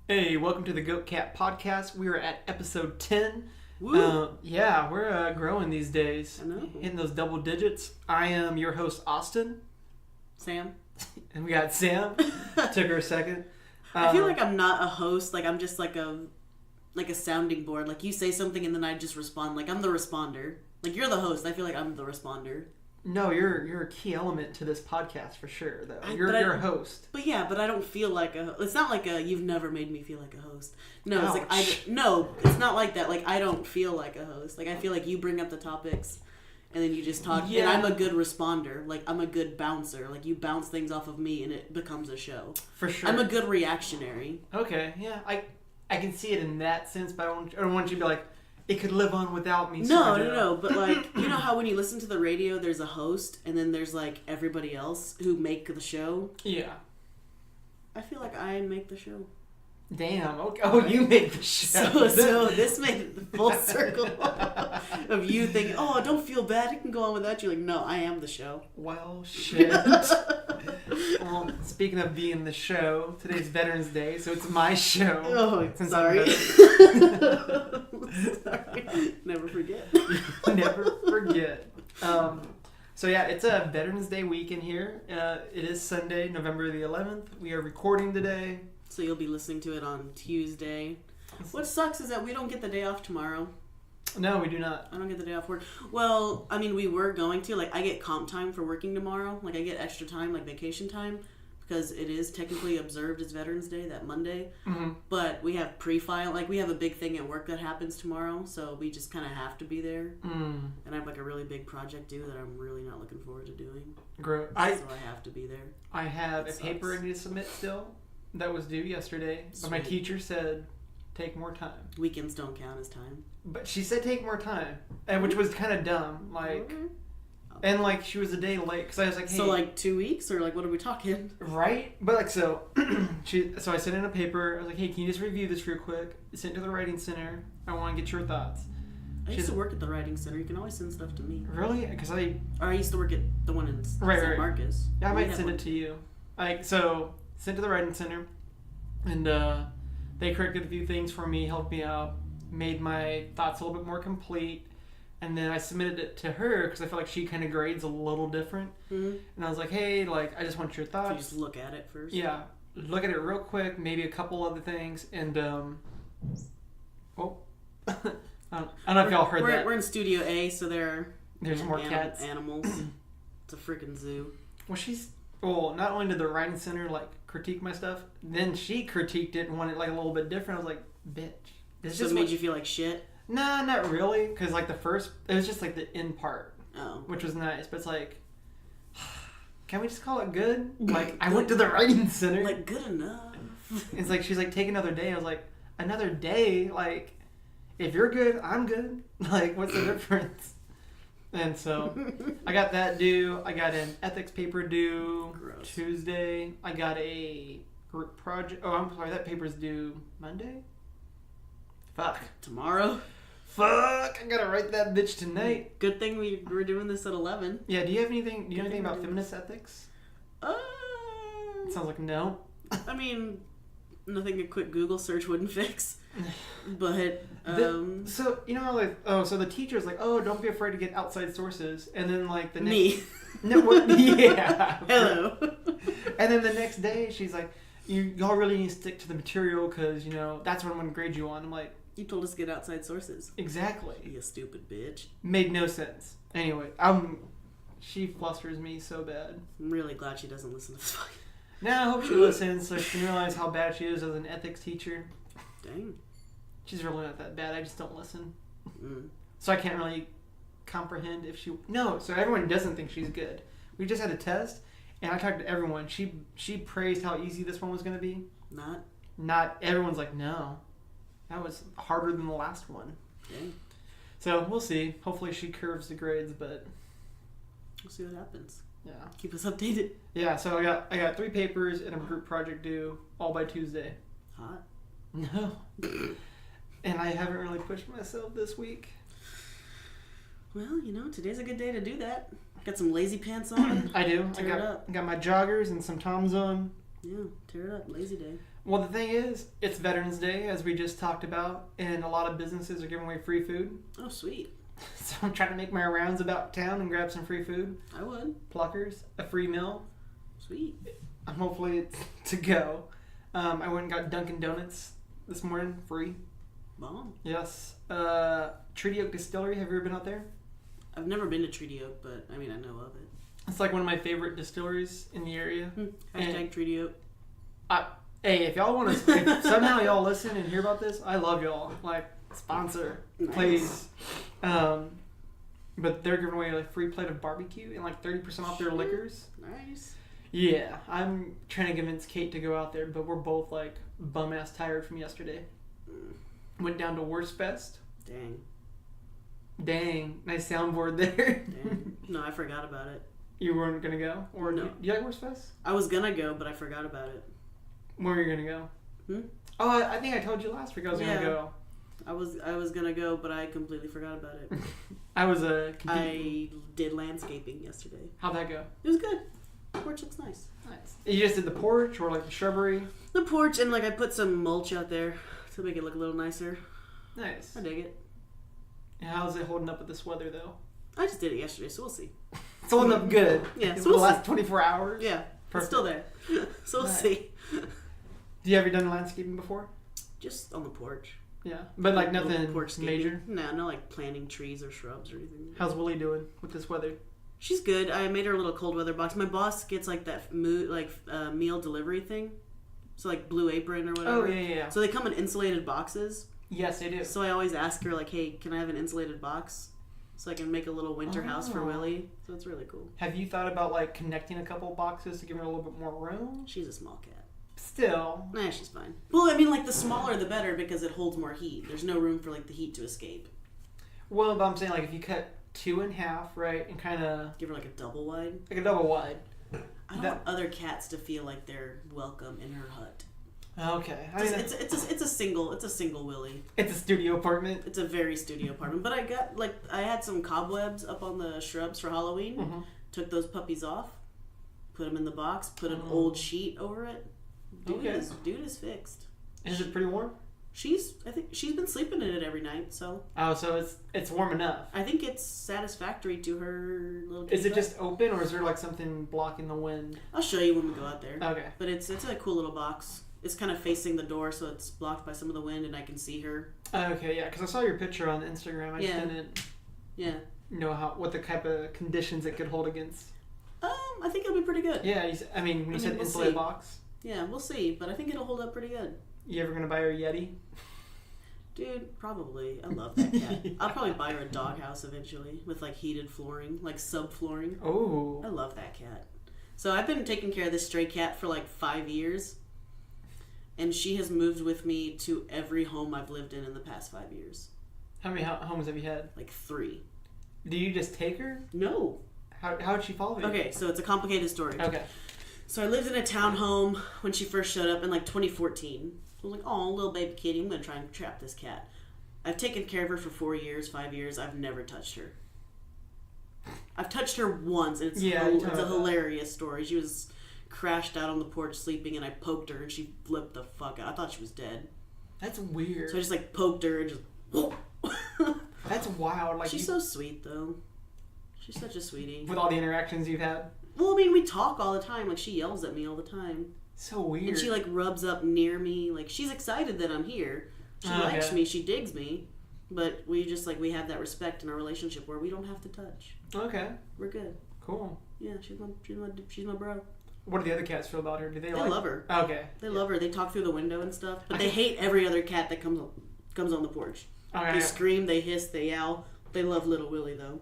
Hey, welcome to the Goat Cat Podcast. We are at episode 10. Woo! We're growing these days. I know. Hitting those double digits. I am your host, Austin. Sam. And we got Sam. Took her a second. I feel like I'm not a host. Like I'm just like a sounding board. Like you say something and then I just respond. Like I'm the responder. Like you're the host. I feel like I'm the responder. No, you're a key element to this podcast for sure, though. But You're a host. But yeah, but I don't feel like a. It's not like a. You've never made me feel like a host. No, it's like Ouch. No, it's not like that. Like I don't feel like a host. Like I feel like you bring up the topics, and then you just talk. Yeah. And I'm a good responder. Like I'm a good bouncer. Like you bounce things off of me, and it becomes a show. For sure. I'm a good reactionary. Okay, yeah. I can see it in that sense, but I don't want you to be like, it could live on without me. No. But like, you know how when you listen to the radio, there's a host, and then there's like everybody else who make the show. Yeah. I feel like I make the show. Damn. Okay. Oh, you make the show. So this made it the full circle of you thinking, oh, don't feel bad. It can go on without you. Like, no, I am the show. Well, shit. Well, speaking of being the show, today's Veterans Day, so it's my show. Oh, Since sorry. I'm Sorry. Never forget. Never forget. So yeah, it's a Veterans Day weekend here. It is Sunday, November the 11th. We are recording today. So you'll be listening to it on Tuesday. What sucks is that we don't get the day off tomorrow. No, we do not. I don't get the day off work. Well, I mean, we were going to. Like, I get comp time for working tomorrow. Like, I get extra time, like vacation time, because it is technically observed as Veterans Day, that Monday. Mm-hmm. But we have pre-file. Like, we have a big thing at work that happens tomorrow, so we just kind of have to be there. Mm. And I have, like, a really big project due that I'm really not looking forward to doing. So I have to be there. I have It a paper I sucks. need to submit still that was due yesterday, but my Sweet. teacher said take more time. Weekends don't count as time. But she said take more time, and which was kind of dumb. Like, Okay. and like she was a day late because I was like, hey, So, like, 2 weeks? Or, like, what are we talking? right? But like so, so I sent in a paper. I was like, hey, can you just review this real quick? Send it to the writing center. I want to get your thoughts. I used to work at the writing center. You can always send stuff to me. Really? Because Or I used to work at the one in Right, St. right. Marcus. I We might have send one. it to you. Like so, sent to the writing center, and they corrected a few things for me, helped me out, made my thoughts a little bit more complete. And then I submitted it to her because I feel like she kind of grades a little different. Mhm. And I was like, hey, like, I just want your So thoughts. you just look at it first. Yeah, look at it real quick, maybe a couple other things, and I don't know if y'all heard that. We're in Studio A, so There's more cats. Animals. It's a freaking zoo. Well, not only did the writing center like critique my stuff, then she critiqued it and wanted it like a little bit different. I was like, bitch. This So it just made you feel like shit. Nah, not really, because like it was just like the end part, Oh. which was nice, but it's like, can we just call it good? Like, I went to the writing center. Like, good enough. It's like, she's like, take another day. I was like, another day? Like, if you're good, I'm good. Like, what's the difference? And so, I got that due. I got an ethics paper due Gross. Tuesday. I got a group project. Oh, I'm sorry, that paper's due Monday? Fuck. Tomorrow. Fuck! I gotta write that bitch tonight. Good thing we were doing this at 11. Yeah, do you know anything Good about thing. feminist ethics? It sounds like no. I mean, nothing a quick Google search wouldn't fix. But, So, you know, like, so the teacher's like, oh, don't be afraid to get outside sources. And then, like, the next... me. No, what, yeah. Hello. And then the next day, she's like, y'all really need to stick to the material because, you know, that's what I'm going to grade you on. I'm like, You told us to get outside sources. exactly. You stupid bitch. Made no sense. Anyway, she flusters me so bad. I'm really glad she doesn't listen to this fucking... Now I hope she listens so she can realize how bad she is as an ethics teacher. Dang. She's really not that bad. I just don't listen. Mm. So I can't really comprehend if she... No, so everyone doesn't think she's good. We just had a test, and I talked to everyone. She praised how easy this one was going to be. Not? Not everyone's like, no. That was harder than the last one. Dang. So we'll see. Hopefully she curves the grades, but... We'll see what happens. Yeah. Keep us updated. Yeah, so I got 3 papers and a group project due, all by Tuesday. Hot. No. And I haven't really pushed myself this week. Well, you know, today's a good day to do that. Got some lazy pants on. I do. Tear it up. I got my joggers and some Toms on. Yeah, tear it up. Lazy day. Well, the thing is, it's Veterans Day, as we just talked about, and a lot of businesses are giving away free food. Oh, sweet. So I'm trying to make my rounds about town and grab some free food. I would. Pluckers, a free meal. Sweet. Hopefully it's to go. I went and got Dunkin' Donuts this morning, free. Bomb. Yes. Treaty Oak Distillery, have you ever been out there? I've never been to Treaty Oak, but I mean, I know of it. It's like one of my favorite distilleries in the area. Hashtag Treaty Oak. Hey, if y'all want to, if somehow y'all listen and hear about this, I love y'all. Like, sponsor, please. But they're giving away a free plate of barbecue and like 30% off their liquors. Nice. Yeah, I'm trying to convince Kate to go out there, but we're both like bum ass tired from yesterday. Went down to Worst Fest. Dang, nice soundboard there. Dang. No, I forgot about it. You weren't gonna go, or No. do you like Worst Fest? I was gonna go, but I forgot about it. Where are you gonna go? Oh, I think I told you last week I was gonna go. I was gonna go, but I completely forgot about it. I was I did landscaping yesterday. How'd that go? It was good. The porch looks nice. Nice. You just did the porch or like the shrubbery? The porch, and like I put some mulch out there to make it look a little nicer. Nice. I dig it. And how's it holding up with this weather though? I just did it yesterday, so we'll see. It's holding up good. Yeah, For so the we'll last see. 24 hours? Yeah, it's still there. So we'll Nice. see. Have you ever done landscaping before? Just on the porch. Yeah. But like Little nothing porch major? No, no like planting trees or shrubs or anything. How's Willie doing with this weather? She's good. I made her a little cold weather box. My boss gets like that meal delivery thing. So like Blue Apron or whatever. Oh, yeah. So they come in insulated boxes. Yes, they do. So I always ask her like, hey, can I have an insulated box? So I can make a little winter house for Oh. Willie. So it's really cool. Have you thought about like connecting a couple boxes to give her a little bit more room? She's a small cat. Still. Nah, she's fine. Well, I mean, like the smaller the better because it holds more heat. There's no room for like the heat to escape. Well, but I'm saying like if you cut 2 in half, right, and kind of Give her like a double wide. like a double wide. I don't want other cats to feel like they're welcome in her hut. Okay. I mean, It's a single Willie. it's a studio apartment. It's a very studio apartment. But I had some cobwebs up on the shrubs for Halloween. Mhm. Took those puppies off. Put them in the box. Put an old sheet over it. Dude is fixed. Is it pretty warm? I think she's been sleeping in it every night, so Oh, so it's warm enough. I think it's satisfactory to her little. Is it kitty just open, or is there like something blocking the wind? butt. I'll show you when we go out there. Okay. But it's a cool little box. It's kind of facing the door, so it's blocked by some of the wind, and I can see her. Okay, yeah, because I saw your picture on Instagram. I just Yeah. didn't Yeah. know what the type of conditions it could hold against. I think it'll be pretty good. Yeah, when you said we'll insulated see. box, Yeah, we'll see, but I think it'll hold up pretty good. you ever gonna buy her a Yeti? Dude, probably. I love that cat. I'll probably buy her a doghouse eventually with like heated flooring, like subflooring. Oh. I love that cat. So I've been taking care of this stray cat for like 5 years, and she has moved with me to every home I've lived in the past 5 years. How many homes have you had? Like 3. Do you just take her? No. How'd she follow you? Okay, so it's a complicated story. Okay. So I lived in a townhome when she first showed up in like 2014. I was like, oh, little baby kitty, I'm going to try and trap this cat. I've taken care of her for 4 years, 5 years. I've never touched her. I've touched her once, and it's you told me a about that. hilarious story. She was crashed out on the porch sleeping, and I poked her, and she flipped the fuck out. I thought she was dead. That's weird. So I just like poked her and just... That's wild. Like She's so sweet, though. She's such a sweetie. with all the interactions you've had. Well, I mean, we talk all the time. Like, she yells at me all the time. So weird. And she like rubs up near me. Like she's excited that I'm here. She likes me. She digs me. But we just like we have that respect in our relationship where we don't have to touch. Okay. We're good. Cool. Yeah, she's my bro. What do the other cats feel about her? Do they They love her. Okay. They love her. They talk through the window and stuff. But they hate every other cat that comes on the porch. Okay. They scream. They hiss. They yowl. They love little Willie though.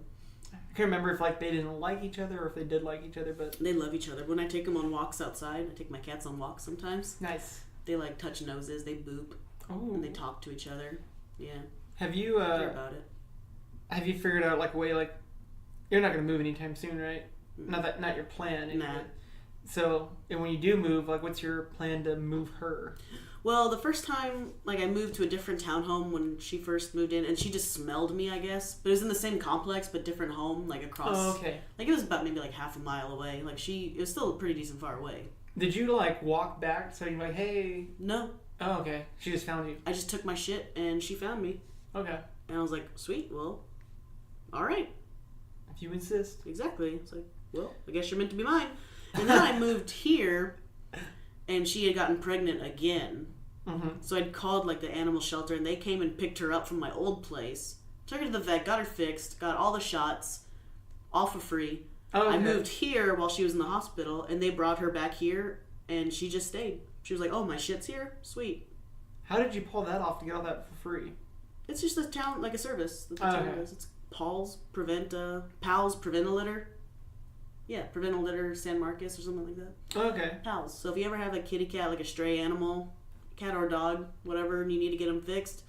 I can't remember if like they didn't like each other or if they did like each other, but They love each other. When I take them on walks outside, I take my cats on walks sometimes. nice. They like touch noses. They boop. Oh. And they talk to each other. Yeah. Have you They're about it. have you figured out like a way like you're not gonna move anytime soon, right? Not your plan. Anyway. Nah. So and when you do move, like what's your plan to move her? Well, the first time, like, I moved to a different townhome when she first moved in, and she just smelled me, I guess. But it was in the same complex, but different home, like, across. Oh, okay. Like, it was about maybe, like, half a mile away. Like, it was still pretty decent far away. Did you like walk back? So you're like, hey. No, Oh, okay. She just found you. I just took my shit and she found me. Okay. And I was like, sweet, well, all right. If you insist. Exactly. It's like, well, I guess you're meant to be mine. And then I moved here and she had gotten pregnant again. Mm-hmm. So I'd called like the animal shelter and they came and picked her up from my old place. Took her to the vet, got her fixed, got all the shots, all for free. Oh, okay. I moved here while she was in the hospital and they brought her back here and she just stayed. She was like, oh, my shit's here? Sweet. How did you pull that off to get all that for free? It's just a town, like a service that the Oh, town okay. does. It's Pals Prevent a Litter. Yeah, Prevent a Litter San Marcos or something like that. Okay. Pals. So if you ever have a kitty cat, like a stray animal, cat or dog, whatever, and you need to get them fixed,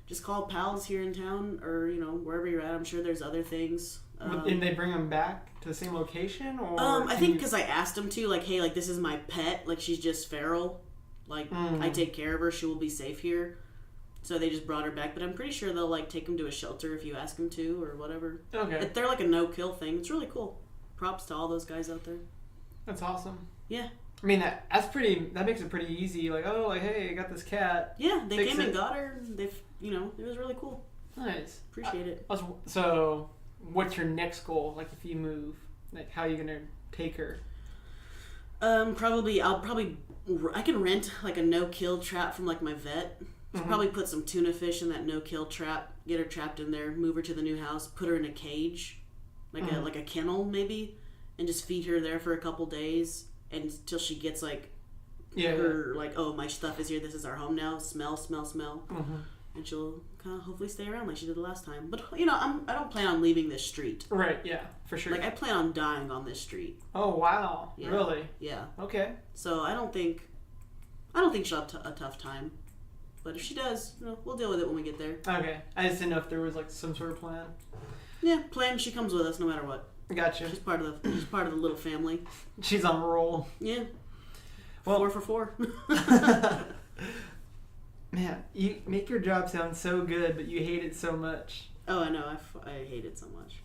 just call Pals here in town or, you know, wherever you're at. I'm sure there's other things. And they bring them back to the same location? Or I think because I asked them to, like, hey, like, this is my pet. Like, she's just feral. Like, I take care of her. She will be safe here. So they just brought her back. But I'm pretty sure they'll, like, take them to a shelter if you ask them to or whatever. Okay. They're like a no-kill thing. It's really cool. Props to all those guys out there. That's awesome. Yeah. I mean, that makes it pretty easy. Like, oh, like, hey, I got this cat. Yeah, they Fix came and it. got her. They've, you know, it was really cool. Nice. Appreciate it. So, what's your next goal? Like, if you move, like, how are you gonna take her? I can rent like a no-kill trap from like my vet. So probably put some tuna fish in that no-kill trap, get her trapped in there, move her to the new house, put her in a cage, like a kennel maybe, and just feed her there for a couple days until she gets like her like, oh, my stuff is here, this is our home now, smell, and she'll kind of hopefully stay around like she did the last time. But you know, I don't plan on leaving this street. Right. Yeah. For sure. Like I plan on dying on this street. Oh wow. Yeah. Really? Yeah. Okay. So I don't think she'll have a tough time. But if she does, you know, we'll deal with it when we get there. Okay. I just didn't know if there was like some sort of plan. Yeah, plan. She comes with us no matter what. Gotcha. She's part of the little family. She's on a roll. Yeah. Well, 4 for 4. Man, you make your job sound so good, but you hate it so much. Oh, I know. I hate it so much.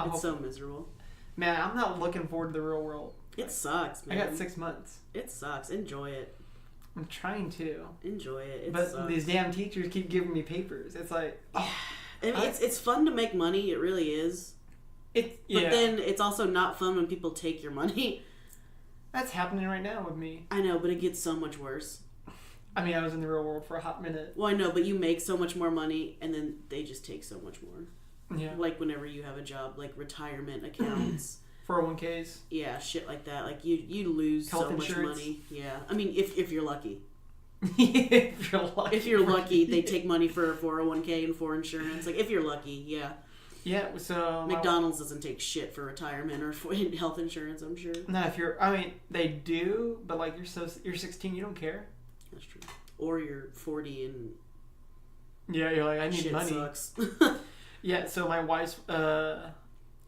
It's so miserable. Man, I'm not looking forward to the real world. It sucks, man. I got 6 months. It sucks. Enjoy it. I'm trying to. Enjoy it. But sucks. these damn teachers keep giving me papers. It's like, oh, I mean, it's fun to make money. It really is. But then it's also not fun when people take your money. That's happening right now with me. I know, but it gets so much worse. I mean, I was in the real world for a hot minute. Well, I know, but you make so much more money, and then they just take so much more. Yeah. Like whenever you have a job, like retirement accounts. 401ks. Yeah, shit like that. Like you lose Health so much insurance. money. Yeah, I mean if you're lucky. If you're lucky. If you're lucky, they take money for a 401k and for insurance. Like if you're lucky, yeah. Yeah. So McDonald's doesn't take shit for retirement or for health insurance. I'm sure. No, if you're, I mean, they do, but like you're 16, you don't care. That's true. Or you're 40 and Yeah, you're like, I need shit money. sucks. Yeah. So my wife's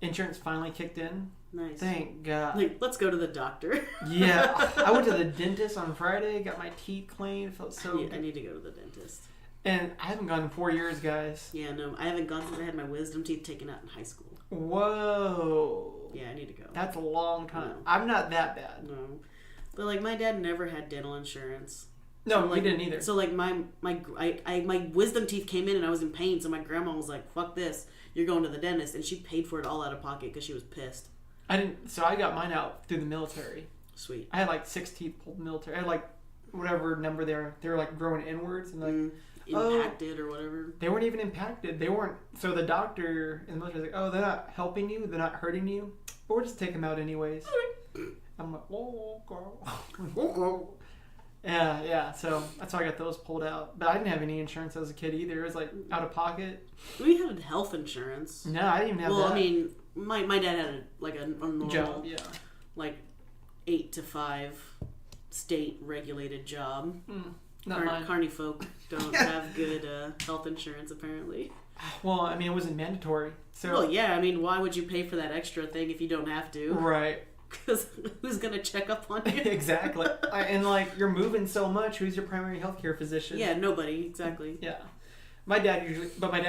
insurance finally kicked in. Nice. Thank God. Like, let's go to the doctor. Yeah, I went to the dentist on Friday, got my teeth cleaned, felt so I good. need to go to the dentist. And I haven't gone in 4 years, guys. Yeah, no, I haven't gone since I had my wisdom teeth taken out in high school. Whoa. Yeah, I need to go. That's a long time. No. I'm not that bad. No. But, like, my dad never had dental insurance. No, So, we like, didn't either. So, like, my wisdom teeth came in and I was in pain, so my grandma was like, fuck this, you're going to the dentist. And she paid for it all out of pocket because she was pissed. So I got mine out through the military. Sweet. I had like 6 teeth pulled in the military. I had like whatever number they were like growing inwards and like Impacted or whatever. They weren't even impacted. They weren't. So the doctor in the military was like, oh, they're not helping you. They're not hurting you. But we'll just take them out anyways. I'm like, oh, girl. Yeah. So that's how I got those pulled out. But I didn't have any insurance as a kid either. It was like out of pocket. We had health insurance. No, I didn't even have that. Well, I mean, my dad had a normal job, yeah. like 8 to 5 state regulated job. Not mine. Carney folk don't have good health insurance apparently. Well, I mean, it wasn't mandatory. So Well, yeah, I mean, why would you pay for that extra thing if you don't have to? Right. Because who's gonna check up on you? Exactly. And like you're moving so much. Who's your primary healthcare physician? Yeah, nobody. Exactly. Yeah. My dad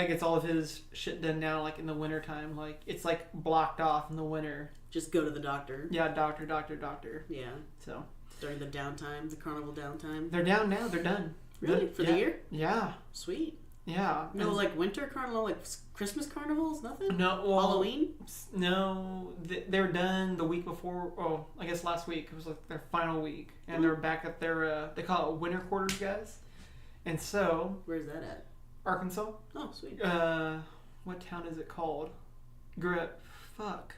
gets all of his shit done now, like in the winter time. Like it's like blocked off in the winter. Just go to the doctor. Yeah, doctor. Yeah. So during the downtime, the carnival downtime. They're down now. They're done. Really? For the year? Yeah. Sweet. Yeah. No, like winter carnival, like Christmas carnivals, nothing? No. Well, Halloween? No. They're done the week before. Oh, I guess last week. It was like their final week. And they're back at their, they call it winter quarters, guys. And so. Where's that at? Arkansas. Oh, sweet. What town is it called? Fuck.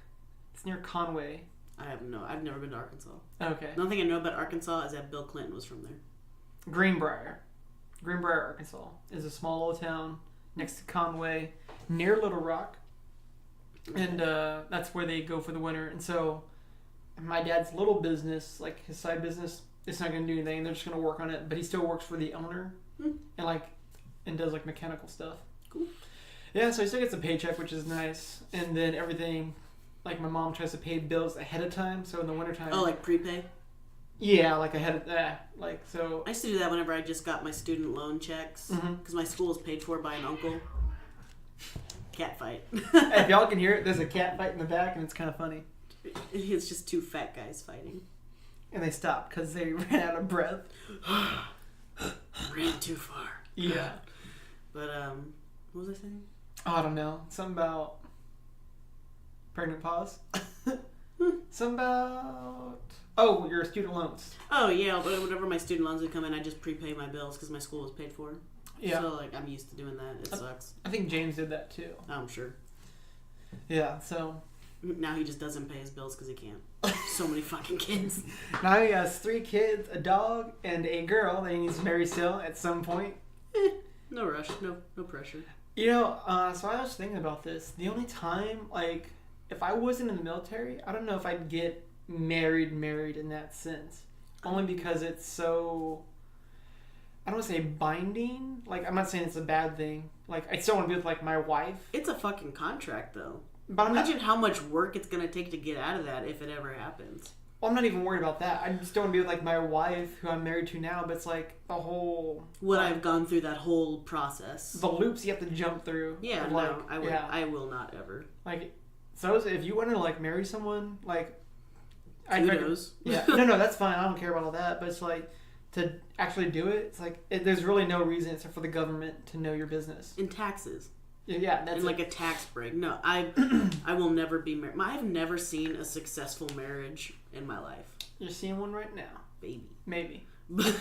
It's near Conway. I've never been to Arkansas. Okay. The only thing I know about Arkansas is that Bill Clinton was from there. Greenbrier, Arkansas is a small little town next to Conway, near Little Rock, and that's where they go for the winter. And so, my dad's little business, like his side business, it's not going to do anything. They're just going to work on it, but he still works for the owner, and does like mechanical stuff. Cool. Yeah, so he still gets a paycheck, which is nice, and then everything. Like my mom tries to pay bills ahead of time, so in the wintertime. Oh, like prepay? Yeah, like ahead of that. Like, so. I used to do that whenever I just got my student loan checks. Because my school was paid for by an uncle. Cat fight. If y'all can hear it, there's a cat fight in the back, and it's kind of funny. It's just two fat guys fighting. And they stopped because they ran out of breath. Ran too far. Yeah. But, what was I saying? Oh, I don't know. Something about pregnant pause. Something about... Oh, your student loans. Oh, yeah, but whenever my student loans would come in, I just prepay my bills because my school was paid for. Yeah. So, like, I'm used to doing that. It sucks. I think James did that too. I'm sure. Yeah, so... Now he just doesn't pay his bills because he can't. So many fucking kids. Now he has 3 kids, a dog, and a girl that he needs to marry still at some point. No rush. No pressure. You know, so I was thinking about this. The only time, like, if I wasn't in the military, I don't know if I'd get married in that sense. Only because it's so... I don't want to say binding. Like, I'm not saying it's a bad thing. Like, I still want to be with, like, my wife. It's a fucking contract, though. But imagine how much work it's going to take to get out of that if it ever happens. Well, I'm not even worried about that. I just don't want to be with, like, my wife, who I'm married to now, but it's, like, the whole... What I've gone through that whole process. The loops you have to jump through. Yeah, like, no, I will not ever. Like, so if you want to, like, marry someone, like... Kudos. Yeah. No, that's fine. I don't care about all that. But it's, like, to actually do it, it's, like, there's really no reason except for the government to know your business. In taxes. Yeah, that's like a tax break. No, I will never be married. I've never seen a successful marriage in my life. You're seeing one right now. Baby. Maybe. Let's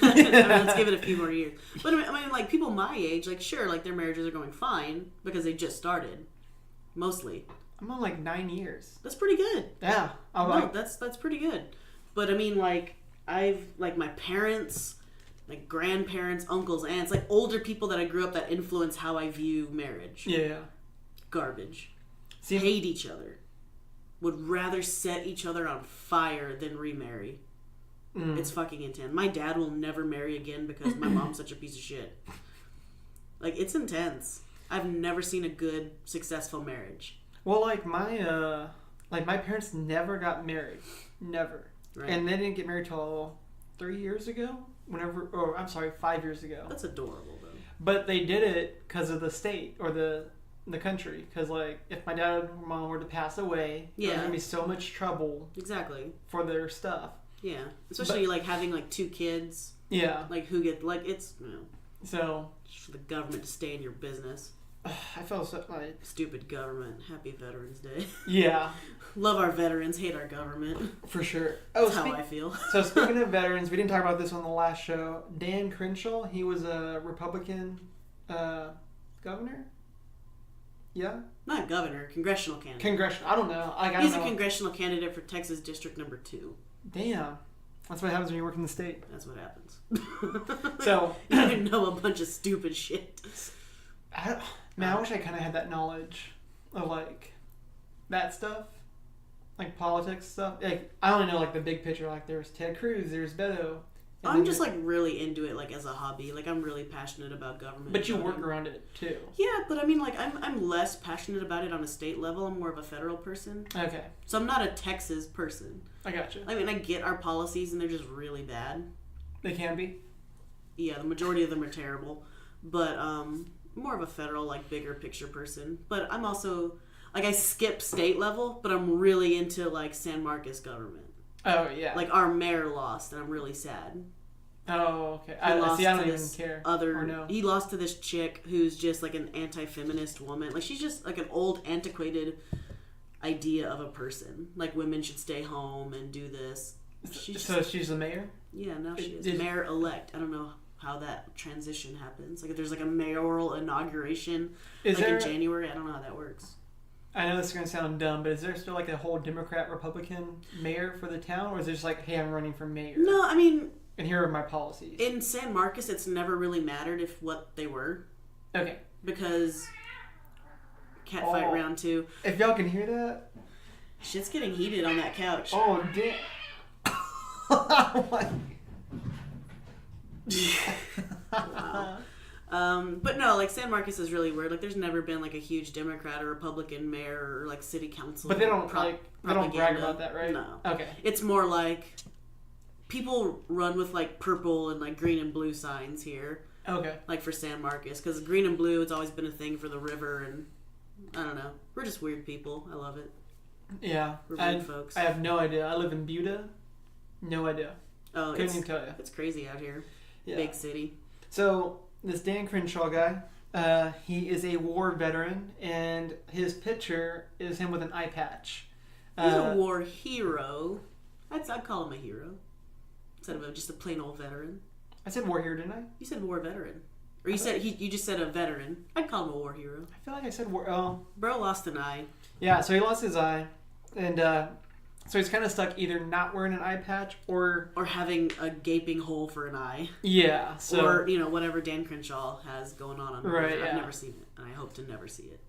give it a few more years. But I mean, like, people my age, like, sure, like, their marriages are going fine because they just started. Mostly. I'm on, like, 9 years. That's pretty good. Yeah. That's pretty good. But, I mean, like, my parents... like grandparents, uncles, aunts, like older people that I grew up that influence how I view marriage. Yeah. Garbage. Hate each other. Would rather set each other on fire than remarry. It's fucking intense. My dad will never marry again because my mom's such a piece of shit. Like, it's intense. I've never seen a good, successful marriage. Well, like my parents never got married. Never. Right. And they didn't get married till 3 years ago. 5 years ago. That's adorable, though. But they did it because of the state or the country. Because, like, if my dad or mom were to pass away, there's going to be so much trouble. Exactly. For their stuff. Yeah. Especially, like, having, like, 2 kids. Yeah. Like, who get, like, it's, you know. So. Just for the government to stay in your business. I felt so, like... Stupid government. Happy Veterans Day. Yeah. Love our veterans, hate our government. For sure. That's how I feel. So speaking of veterans, we didn't talk about this on the last show. Dan Crenshaw, he was a Republican governor? Yeah? Not governor, congressional candidate. Congressional, I don't know. He's a congressional candidate for Texas District Number 2. Damn. That's what happens when you work in the state. That's what happens. So... you know a bunch of stupid shit. I wish I kind of had that knowledge of, like, that stuff. Like, politics stuff. Like, I only know, like, the big picture. Like, there's Ted Cruz, there's Beto. I'm just, like, really into it, like, as a hobby. Like, I'm really passionate about government. But you work around it, too. Yeah, but, I mean, like, I'm less passionate about it on a state level. I'm more of a federal person. Okay. So I'm not a Texas person. I gotcha. I mean, I get our policies, and they're just really bad. They can be? Yeah, the majority of them are terrible. But, more of a federal, like, bigger picture person. But I'm also... Like, I skip state level, but I'm really into, like, San Marcos government. Oh yeah. Like our mayor lost, and I'm really sad. Oh okay. He I lost see. I to don't even this care. Other, or no. he lost to this chick who's just like an anti-feminist woman. Like she's just like an old, antiquated idea of a person. Like women should stay home and do this. So she's the mayor. Yeah, now she is mayor-elect. I don't know how that transition happens. Like if there's like a mayoral inauguration in January. I don't know how that works. I know this is going to sound dumb, but is there still like a whole Democrat-Republican mayor for the town? Or is it just like, hey, I'm running for mayor? No, I mean... And here are my policies. In San Marcos, it's never really mattered if what they were. Okay. Because... Catfight round 2. If y'all can hear that... Shit's getting heated on that couch. Oh, damn. Oh, my... Wow. But no, like San Marcos is really weird. Like there's never been like a huge Democrat or Republican mayor or like city council. But they don't they don't brag about that, right? No. Okay. It's more like people run with like purple and like green and blue signs here. Okay. Like for San Marcos, because green and blue, it's always been a thing for the river, and I don't know. We're just weird people. I love it. Yeah. We're weird folks. I have no idea. I live in Buda. No idea. Oh, couldn't even tell you. It's crazy out here. Yeah. Big city. So this Dan Crenshaw guy, he is a war veteran, and his picture is him with an eye patch. He's a war hero. I'd call him a hero instead of just a plain old veteran. I said war hero, didn't I? You said war veteran, or you said you just said a veteran. I'd call him a war hero. I feel like I said war. Oh, bro lost an eye. Yeah, so he lost his eye, and so he's kind of stuck either not wearing an eye patch or having a gaping hole for an eye. Yeah, so or whatever Dan Crenshaw has going on. Right, yeah. I've never seen it, and I hope to never see it.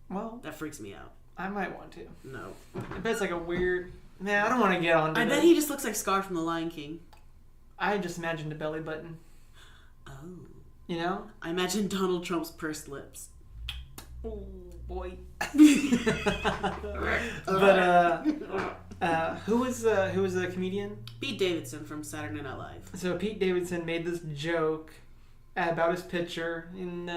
Well, that freaks me out. I might want to. No, I bet it's like a weird. Man, I don't want to get on. I bet he just looks like Scar from The Lion King. I just imagined a belly button. Oh, you know? I imagine Donald Trump's pursed lips. Oh boy. But who was the comedian? Pete Davidson from Saturday Night Live. So Pete Davidson made this joke about his picture in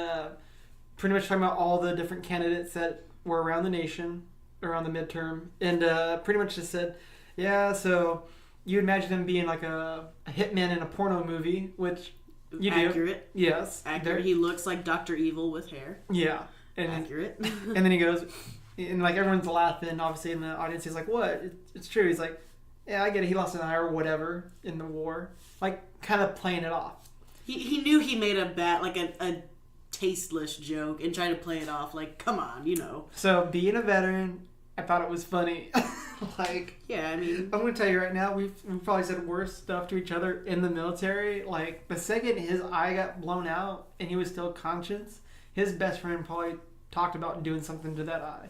pretty much talking about all the different candidates that were around the nation around the midterm, and pretty much just said, yeah, so you imagine him being like a hitman in a porno movie, which you do. Accurate. Yes. Accurate. He looks like Dr. Evil with hair. Yeah. And accurate. And then he goes, and like everyone's laughing, obviously in the audience. He's like, "What? It's true." He's like, "Yeah, I get it. He lost an eye or whatever in the war." Like kind of playing it off. He knew he made a tasteless joke and tried to play it off. Like, come on, So being a veteran, I thought it was funny. Like, yeah, I mean, I'm gonna tell you right now, we've probably said worse stuff to each other in the military. Like the second his eye got blown out and he was still conscious, his best friend probably talked about doing something to that eye.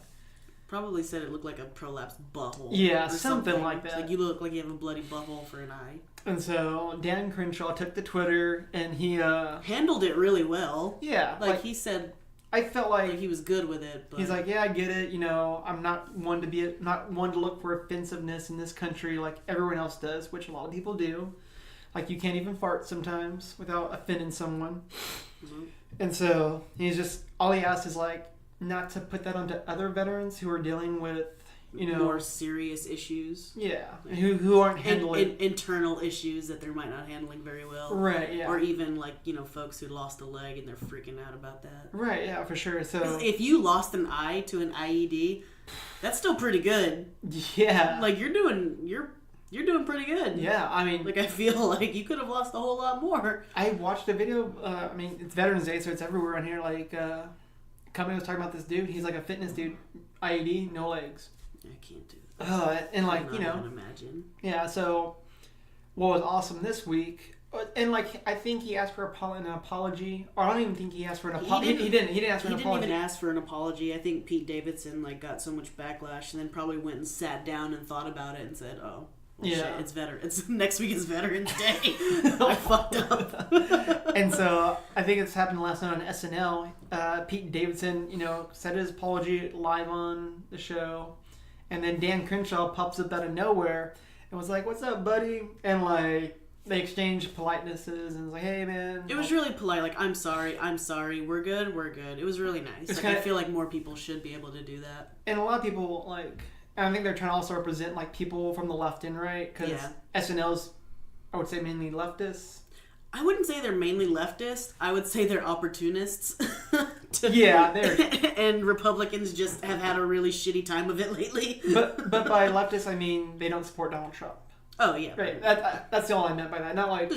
Probably said it looked like a prolapsed butthole. Yeah, something like that. Like you look like you have a bloody butthole for an eye. And so Dan Crenshaw took to Twitter and he handled it really well. Yeah, like he said. I felt like he was good with it. But... He's like, yeah, I get it. I'm not one to look for offensiveness in this country like everyone else does, which a lot of people do. Like you can't even fart sometimes without offending someone. Mm-hmm. And so he's just all he asks is like not to put that onto other veterans who are dealing with more serious issues. Yeah, like, who aren't handling internal issues that they're might not handling very well. Right. Yeah. Or even like folks who lost a leg and they're freaking out about that. Right. Yeah, for sure. So if you lost an eye to an IED, that's still pretty good. Yeah. Like you're doing pretty good. Yeah, I mean... Like, I feel like you could have lost a whole lot more. I watched a video, it's Veterans Day, so it's everywhere on here, like, company was talking about this dude, he's like a fitness dude, IED, no legs. I can't do that. And like, I can imagine. Yeah, so, what was awesome this week, and like, I think he asked for an apology, or I don't even think he asked for an apology. He didn't ask for an apology. He didn't even ask for an apology. I think Pete Davidson, like, got so much backlash, and then probably went and sat down and thought about it and said, oh... Well, yeah, shit, it's next week is Veterans Day. I fucked up. And so I think it's happened last night on SNL. Pete Davidson, said his apology live on the show, and then Dan Crenshaw pops up out of nowhere and was like, "What's up, buddy?" And like they exchanged politenesses and was like, "Hey, man." It was really polite. Like, I'm sorry. We're good. It was really nice. I feel like more people should be able to do that. And a lot of people like. And I think they're trying to also represent like people from the left and right because SNL's, I would say, mainly leftists. I wouldn't say they're mainly leftist. I would say they're opportunists. And Republicans just have had a really shitty time of it lately. but by leftists, I mean they don't support Donald Trump. Oh yeah, right. That's all I meant by that. Not like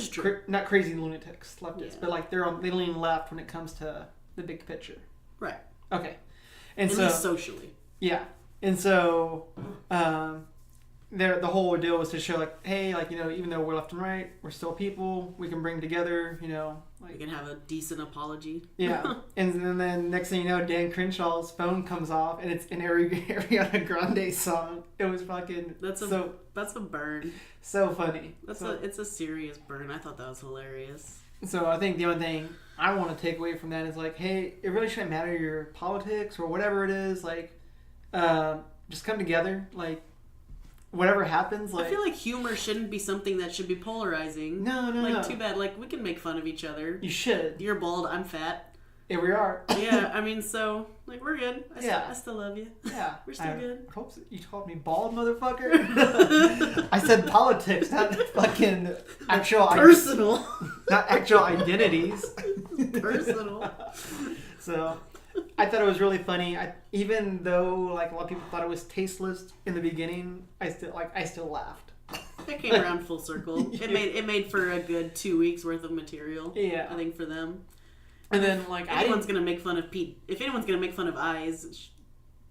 not crazy lunatics, leftists, but like they lean left when it comes to the big picture. Right. Okay. And at least socially. Yeah. And so, the whole deal was to show like, hey, like, you know, even though we're left and right, we're still people. We can bring together, you know. Like, we can have a decent apology. Yeah. And then next thing you know, Dan Crenshaw's phone comes off, and it's an Ariana Grande song. It was fucking that's a burn. So funny. It's a serious burn. I thought that was hilarious. So I think the only thing I want to take away from that is like, hey, it really shouldn't matter your politics or whatever it is. Like, just come together. Like, whatever happens. Like, I feel like humor shouldn't be something that should be polarizing. No. Too bad. Like, we can make fun of each other. You should. You're bald. I'm fat. Here we are. Yeah, I mean, so, like, we're good. I still love you. Yeah. We're still good. Hope you called me bald, motherfucker. I said politics, not fucking actual... Personal. Not actual identities. Personal. So, I thought it was really funny. Even though, like, a lot of people thought it was tasteless in the beginning, I still laughed. It came around full circle. It made for a good 2 weeks worth of material. Yeah. I think for them. And then, like, if anyone's gonna make fun of eyes,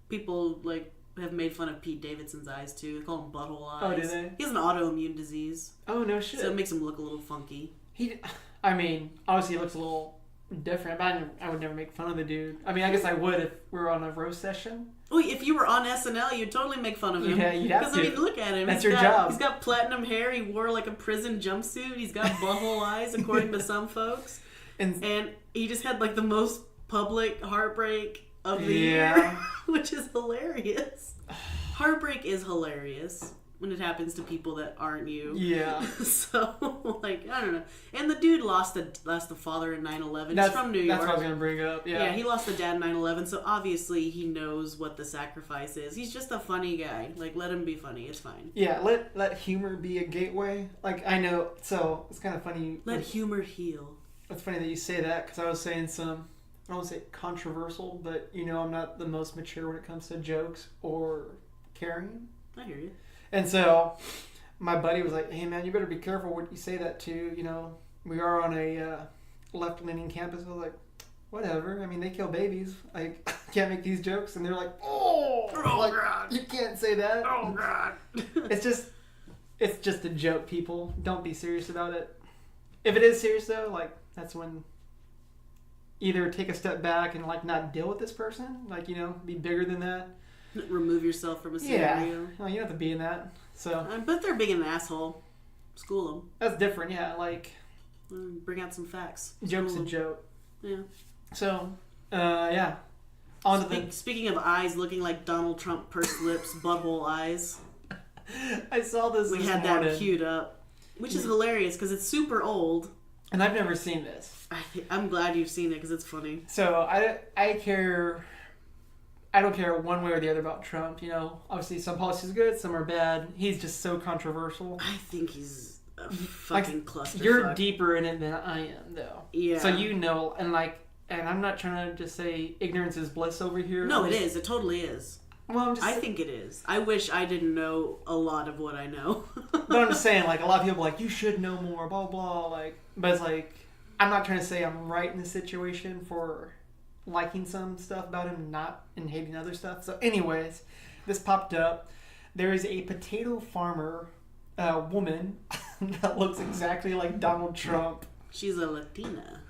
people like have made fun of Pete Davidson's eyes too. They call him butthole eyes. Oh, do they? He has an autoimmune disease. Oh no shit. So it makes him look a little funky. I mean, obviously he looks a little different, but I would never make fun of the dude. I mean, I guess I would if we were on a roast session. Oh, if you were on SNL, you'd totally make fun of him. Yeah, you'd have to. Because, I mean, look at him. That's your job. He's got platinum hair. He wore, like, a prison jumpsuit. He's got butthole eyes, according to some folks. And he just had, like, the most public heartbreak of the year, which is hilarious. Heartbreak is hilarious when it happens to people that aren't you. Yeah. So, like, I don't know. And the dude lost the father in 9/11. He's from New York. That's what I was going to bring up. Yeah, he lost the dad in 9/11, so obviously he knows what the sacrifice is. He's just a funny guy. Like, let him be funny. It's fine. Yeah, let humor be a gateway. Like, I know, so it's kind of funny. Let humor heal. It's funny that you say that, because I was saying some, I don't want to say controversial, but, you know, I'm not the most mature when it comes to jokes or caring. I hear you. And so my buddy was like, hey, man, you better be careful what you say that to. You know, we are on a left-leaning campus. I was like, whatever. I mean, they kill babies. I can't make these jokes. And they're like, oh like, God. You can't say that. Oh, God. It's just a joke, people. Don't be serious about it. If it is serious, though, like, that's when either take a step back and, like, not deal with this person. Like, you know, be bigger than that. Remove yourself from a scenario. Yeah, well, you don't have to be in that. So, but they're being an asshole. School them. That's different, yeah. Like, bring out some facts. Joke's a joke. Yeah. So, yeah. Speaking of eyes looking like Donald Trump pursed lips, butthole eyes. I saw this. We had that queued up, which is hilarious because it's super old. And I've never seen this. I'm glad you've seen it because it's funny. So I don't care one way or the other about Trump. You know, obviously some policies are good, some are bad. He's just so controversial. I think he's a fucking clusterfuck. You're deeper in it than I am, though. Yeah. So you know, and I'm not trying to just say ignorance is bliss over here. No, it is. It totally is. Well, I think it is. I wish I didn't know a lot of what I know. But I'm just saying, like, a lot of people are like, you should know more, blah, blah, like, but it's like, I'm not trying to say I'm right in this situation for liking some stuff about him and hating other stuff. So anyways, this popped up. There is a potato farmer woman that looks exactly like Donald Trump. She's a Latina.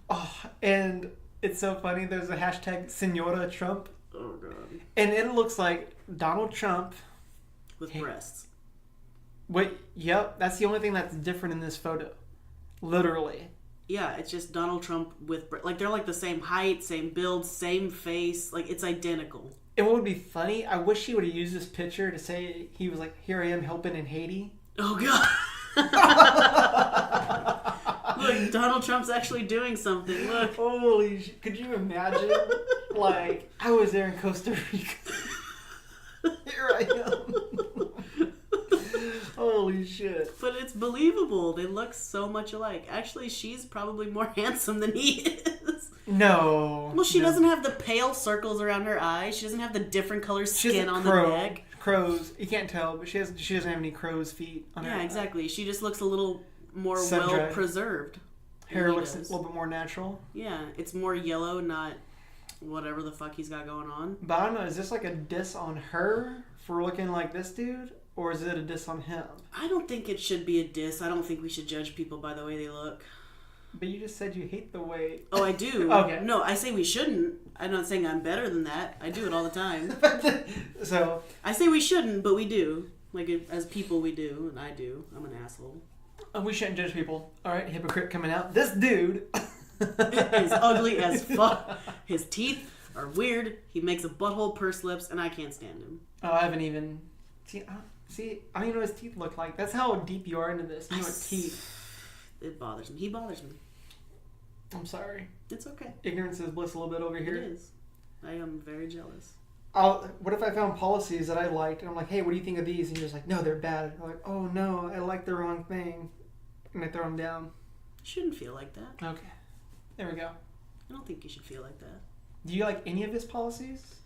Oh, and it's so funny. There's a hashtag Senora Trump. Oh, God. And it looks like Donald Trump. With breasts. Wait, yep. That's the only thing that's different in this photo. Literally. Yeah, it's just Donald Trump with... Like, they're like the same height, same build, same face. Like, it's identical. And what would be funny, I wish he would have used this picture to say he was like, here I am helping in Haiti. Oh, God. Look, Donald Trump's actually doing something. Look. Holy shit. Could you imagine? Like, I was there in Costa Rica. Here I am. Holy shit. But it's believable. They look so much alike. Actually, she's probably more handsome than he is. No. Well, she no. doesn't have the pale circles around her eyes. She doesn't have the different color She has skin a on crow. the neck. Crows. You can't tell, but she doesn't have any crow's feet on her. Yeah, exactly. She just looks a little more Sun-dried. well preserved. Hair looks a little bit more natural. Yeah, it's more yellow, not whatever the fuck he's got going on. But I don't know, is this like a diss on her for looking like this dude? Or is it a diss on him? I don't think it should be a diss. I don't think we should judge people by the way they look. But you just said you hate the way... Oh, I do. Okay. No, I say we shouldn't. I'm not saying I'm better than that. I do it all the time. So... I say we shouldn't, but we do. Like, as people, we do, and I do. I'm an asshole. We shouldn't judge people. Alright, hypocrite coming out. This dude... is ugly as fuck. His teeth are weird. He makes a butthole purse lips, and I can't stand him. Oh, I haven't even... See, I don't even know what his teeth look like. That's how deep you are into this. You know what teeth... It bothers me. He bothers me. I'm sorry. It's okay. Ignorance is bliss a little bit over here. It is. I am very jealous. What if I found policies that I liked, and I'm like, hey, what do you think of these? And you're just like, no, they're bad. I'm like, oh no, I like the wrong thing. And I throw them down. You shouldn't feel like that. Okay. There we go. I don't think you should feel like that. Do you like any of his policies?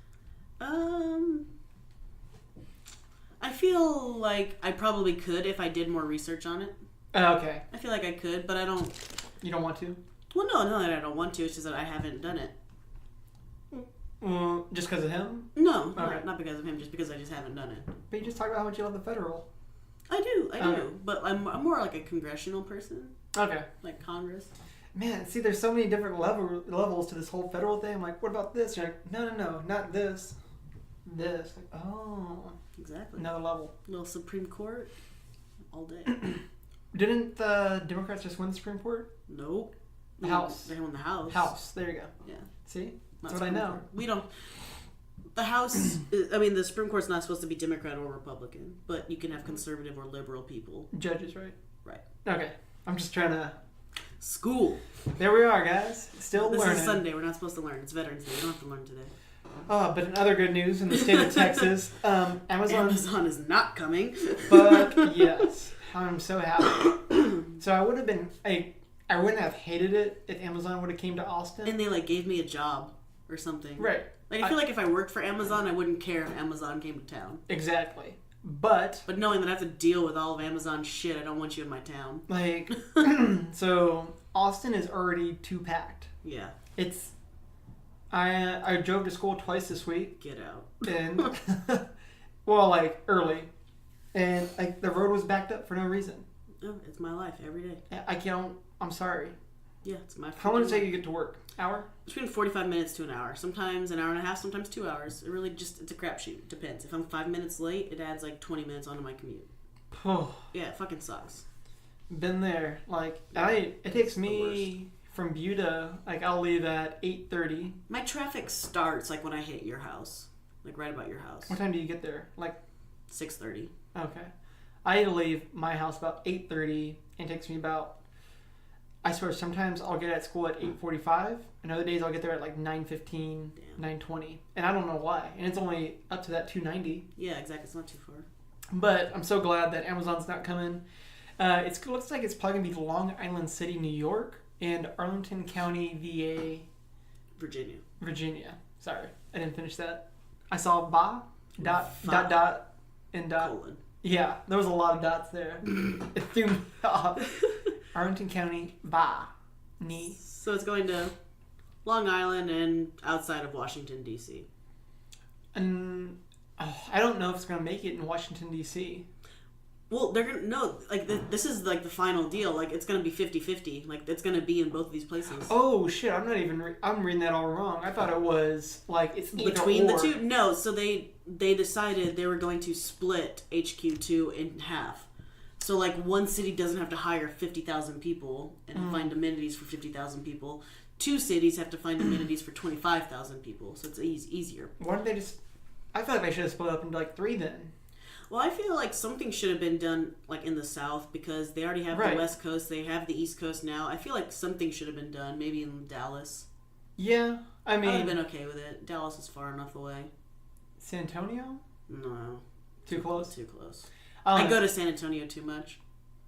I feel like I probably could if I did more research on it. Okay. I feel like I could, but I don't. You don't want to? Well, no, that I don't want to. It's just that I haven't done it. Just because of him? No, Okay. not because of him. Just because I just haven't done it. But you just talked about how much you love the federal. I do, Okay. but I'm more like a congressional person, Okay. like Congress. Man, see, there's so many different levels to this whole federal thing. I'm like, what about this? You're like, no, not this. This. Like, oh. Exactly. Another level. Little Supreme Court, all day. Didn't the Democrats just win the Supreme Court? Nope. The House. They won the House. House. There you go. Yeah. See? Not That's what I Supreme know. Court. We don't. The House. I mean, the Supreme Court's not supposed to be Democrat or Republican, but you can have conservative or liberal people. Judges, right? Right. Okay. I'm just trying to... School. There we are, guys. Still This learning. is Sunday. We're not supposed to learn. It's Veterans Day. You don't have to learn today. But in other good news in the state of Texas, Amazon is not coming. But yes, I'm so happy. So I wouldn't have hated it if Amazon would have came to Austin. And they gave me a job or something. Right. I feel like if I worked for Amazon, I wouldn't care if Amazon came to town. Exactly. But knowing that I have to deal with all of Amazon's shit, I don't want you in my town. So Austin is already too packed. Yeah. It's. I drove to school twice this week. Get out. And early, and the road was backed up for no reason. Oh, it's my life every day. I'm sorry. Yeah, it's my. How long does it take you to get to work? Hour? Between 45 minutes to an hour. Sometimes an hour and a half. Sometimes 2 hours. It really it's a crapshoot. It depends. If I'm 5 minutes late, it adds 20 minutes onto my commute. Oh, Yeah, it fucking sucks. been there. It takes me from Buda. I'll leave at 8:30. My traffic starts when I hit your house, right about your house. What time do you get there? 6:30. Okay. I leave my house about 8:30, and it takes me about. I swear, sometimes I'll get at school at 8:45, and other days I'll get there at 9:15, 9:20, and I don't know why. And it's only up to that 290. Yeah, exactly. It's not too far. But I'm so glad that Amazon's not coming. It looks like it's probably gonna be Long Island City, New York, and Arlington County, VA, Virginia. Sorry, I didn't finish that. I saw dot, and dot. Colon. Yeah, there was a lot of dots there. It threw me off. Arlington County, Ni. So it's going to Long Island and outside of Washington, D.C. And I don't know if it's going to make it in Washington, D.C. Well, they're going to... No, this is the final deal. It's going to be 50-50. It's going to be in both of these places. Oh, shit. I'm not even... I'm reading that all wrong. I thought it was, it's... Between the two? No, so they decided they were going to split HQ2 in half. So, one city doesn't have to hire 50,000 people and find amenities for 50,000 people. 2 cities have to find amenities for 25,000 people. So it's easier. Why did they just... I feel like they should have split up into 3 then. Well, I feel like something should have been done in the South because they already have the West Coast. They have the East Coast now. I feel like something should have been done. Maybe in Dallas. Yeah, I mean... I would have been okay with it. Dallas is far enough away. San Antonio? No. Too close? Too close. I I go to San Antonio too much.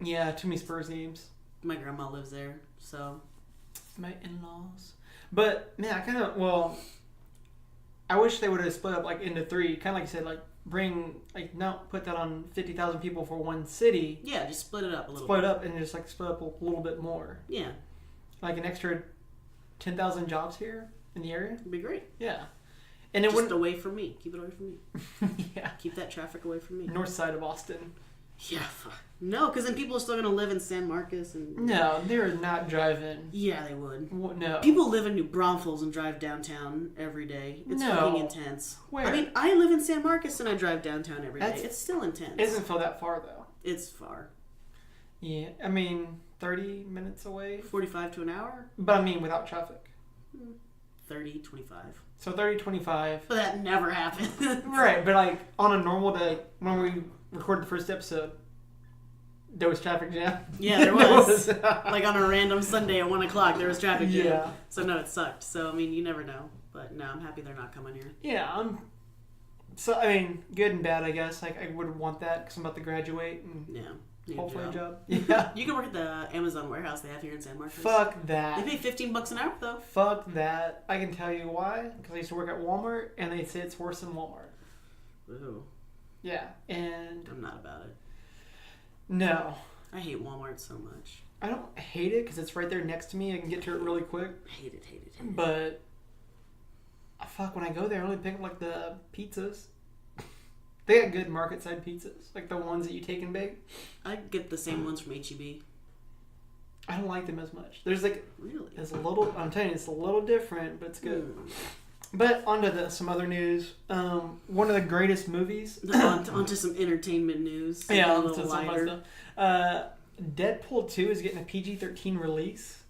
Yeah, too many Spurs games. My grandma lives there, so. My in-laws. But, man, I wish they would have split up, like, into 3. Kind of like you said, like, put that on 50,000 people for one city. Yeah, just split it up a little Split bit. up and just, like, split up a little bit more. Yeah. Like an extra 10,000 jobs here in the area. It'd be great. Yeah. And it Just wouldn't... away from me. Keep it away from me. Yeah. Keep that traffic away from me. North side of Austin. Yeah. No, because then people are still going to live in San Marcos and... No, they're not driving. Yeah, they would. No. People live in New Braunfels and drive downtown every day. It's No. fucking intense. Where? I mean, I live in San Marcos and I drive downtown every day. That's- It's still intense. It doesn't feel that far, though. It's far. Yeah. I mean, 30 minutes away. 45 to an hour? But I mean, without traffic. 30, 25. So 30, 25. But that never happens. Right, but like on a normal day, when we recorded the first episode, there was traffic jam. Yeah, there was. Like on a random Sunday at 1 o'clock, there was traffic jam. Yeah. So no, it sucked. So, I mean, you never know. But no, I'm happy they're not coming here. Yeah, so I mean, good and bad, I guess. Like I would want that because I'm about to graduate and Yeah. Need hopefully a job. job. Yeah. You can work at the Amazon warehouse they have here in San Marcos. Fuck They that. pay $15 an hour, though. Fuck that. I can tell you why. Because I used to work at Walmart, and they say it's worse than Walmart. Ooh, Yeah, and I'm not about it. no, I hate Walmart so much. I don't hate it because it's right there next to me. I can get to it really quick. Hate it, hate it, hate it. But fuck, when I go there, I only pick up like the pizzas. They got good market side pizzas, like the ones that you take and bake. I get the same ones from H-E-B. I don't like them as much. There's like Really? it's a little. I'm telling you, it's a little different, but it's good. Mm. But onto some other news. One of the greatest movies. Onto some entertainment news. Yeah, a onto little some fun lighter. stuff. Deadpool 2 is getting a PG-13 release,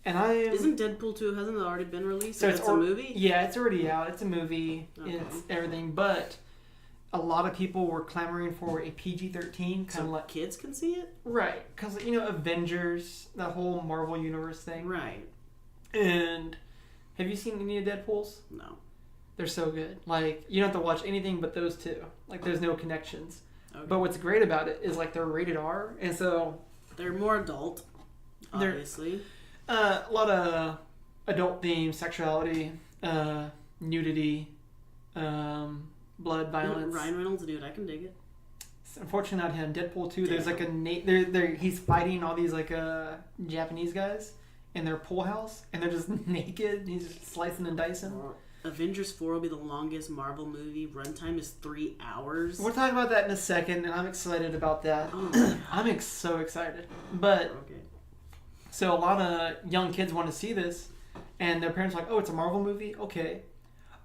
and I am. Isn't Deadpool 2, hasn't it already been released? So It's a movie? Yeah, it's already out. It's a movie. Okay. It's everything, but a lot of people were clamoring for a PG-13 kind So of like kids can see it? right, because Avengers, the whole Marvel universe thing. Right. And have you seen any of Deadpool's? No. They're so good. Like you don't have to watch anything but those two. Like there's no connections. Okay. But what's great about it is like they're rated R, and so They're more adult, They're- obviously. a lot of adult themes, sexuality, nudity, blood, violence. Ryan Reynolds, dude, I can dig it. Unfortunately, not him. Deadpool 2. There's Damn. like a he's fighting all these like Japanese guys in their pool house, and they're just naked. And he's just slicing and dicing. Avengers 4 will be the longest Marvel movie. Runtime is 3 hours. We'll talk about that in a second, and I'm excited about that. Oh my God. I'm so excited. But Okay. so a lot of young kids want to see this, and their parents are like, "Oh, it's a Marvel movie. Okay.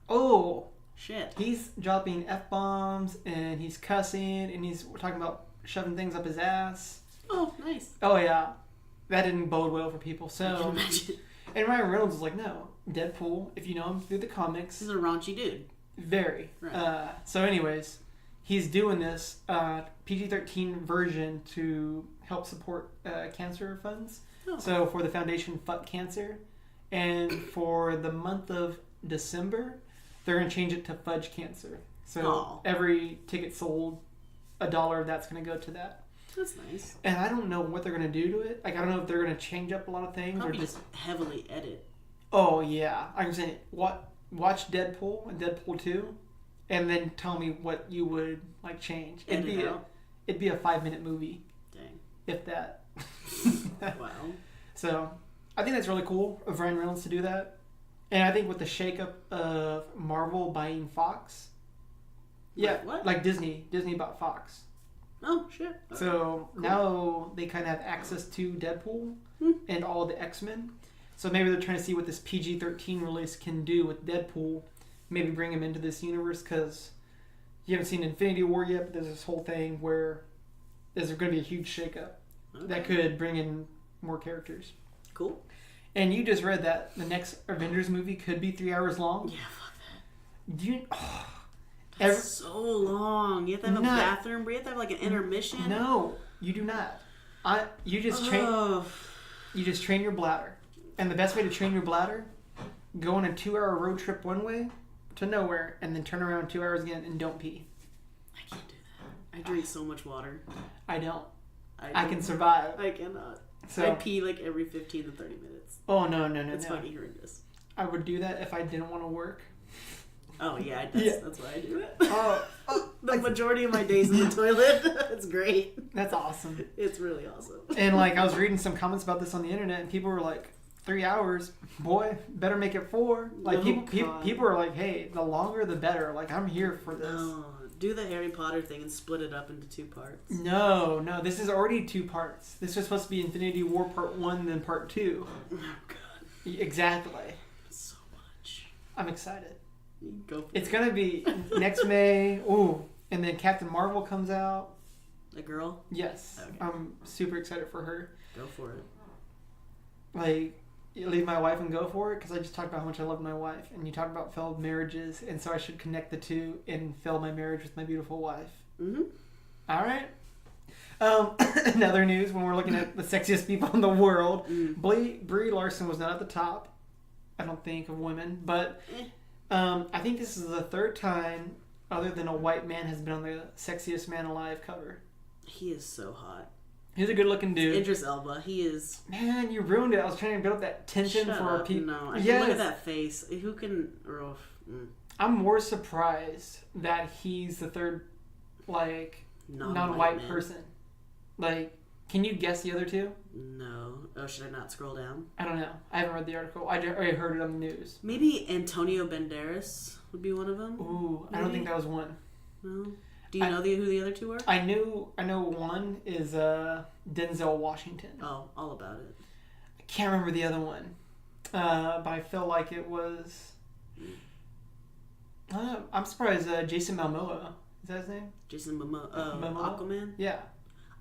Oh, Shit. he's dropping f-bombs and he's cussing and he's talking about shoving things up his ass. Oh, nice. Oh yeah, that didn't bode well for people. I can So imagine. and Ryan Reynolds was like, no, Deadpool. If you know him through the comics, He's a raunchy dude. very. Right. So anyways, he's doing this PG-13 version to help support cancer funds. Oh. So for the foundation Fuck Cancer, and for the month of December, they're gonna change it to Fudge Cancer. So Aw. every ticket sold, $1 of that's gonna go to that. That's nice. And I don't know what they're gonna do to it. Like I don't know if they're gonna change up a lot of things Probably or just. just heavily edit. Oh yeah, I'm saying watch Deadpool and Deadpool 2, and then tell me what you would like change. Edit out. It'd be a 5-minute movie, Dang. if that. Wow. So I think that's really cool of Ryan Reynolds to do that. And I think with the shakeup of Marvel buying Fox, yeah, Wait, what? like Disney bought Fox. Oh, shit. Okay. So now they kind of have access to Deadpool Hmm. and all the X-Men. So maybe they're trying to see what this PG-13 release can do with Deadpool. Maybe bring him into this universe because you haven't seen Infinity War yet, but there's this whole thing where there's going to be a huge shakeup that could bring in more characters. Cool. And you just read that the next Avengers movie could be 3 hours long. Yeah, fuck that. Do you? Oh, That's so long. You have to have a Not- bathroom break. You have to have like an intermission. no, you do not. You just train. Oh. You just train your bladder, and the best way to train your bladder, go on a 2-hour road trip one way to nowhere, and then turn around 2 hours again and don't pee. I can't do that. I drink so much water. I don't. I can survive. I cannot. So, I pee like every 15 to 30 minutes. Oh, no. It's fucking horrendous. I would do that if I didn't want to work. Oh, yeah, that's why I do it. The majority of my days in the toilet. It's great. That's awesome. It's really awesome. And, like, I was reading some comments about this on the internet, and people were like, 3 hours, boy, better make it 4. Like, people are like, hey, the longer the better. Like, I'm here for this. No, do the Harry Potter thing and split it up into 2 parts. No, this is already 2 parts. This was supposed to be Infinity War Part 1, then Part 2. Oh, God. Exactly. So much. I'm excited. Go for It's going to be next May. Ooh. And then Captain Marvel comes out. A girl? Yes. Okay. I'm super excited for her. Go for it. Like, you leave my wife and go for it, because I just talked about how much I love my wife. And you talked about failed marriages, and so I should connect the 2 and fill my marriage with my beautiful wife. Mm-hmm. All right. In other news, when we're looking at the sexiest people in the world, Brie Larson was not at the top, I don't think, of women, but I think this is the 3rd time, other than a white man, has been on the Sexiest Man Alive cover. He is so hot. He's a good-looking dude. Idris Elba. He is... Man, you ruined it. I was trying to build up that tension Shut for our up. people. No, I can look at that face. Who can... I'm more surprised that he's the 3rd, like, non-white man. person. Like, can you guess the other 2? No. Oh, should I not scroll down? I don't know. I haven't read the article. I already heard it on the news. Maybe Antonio Banderas would be one of them. Ooh, Maybe? I don't think that was one. No. Do you know who the other 2 were? I know one is Denzel Washington. Oh, all about it. I can't remember the other one, but I feel like it was. I'm surprised. Jason Momoa, is that his name? Jason Momoa. Momoa? Aquaman. Yeah.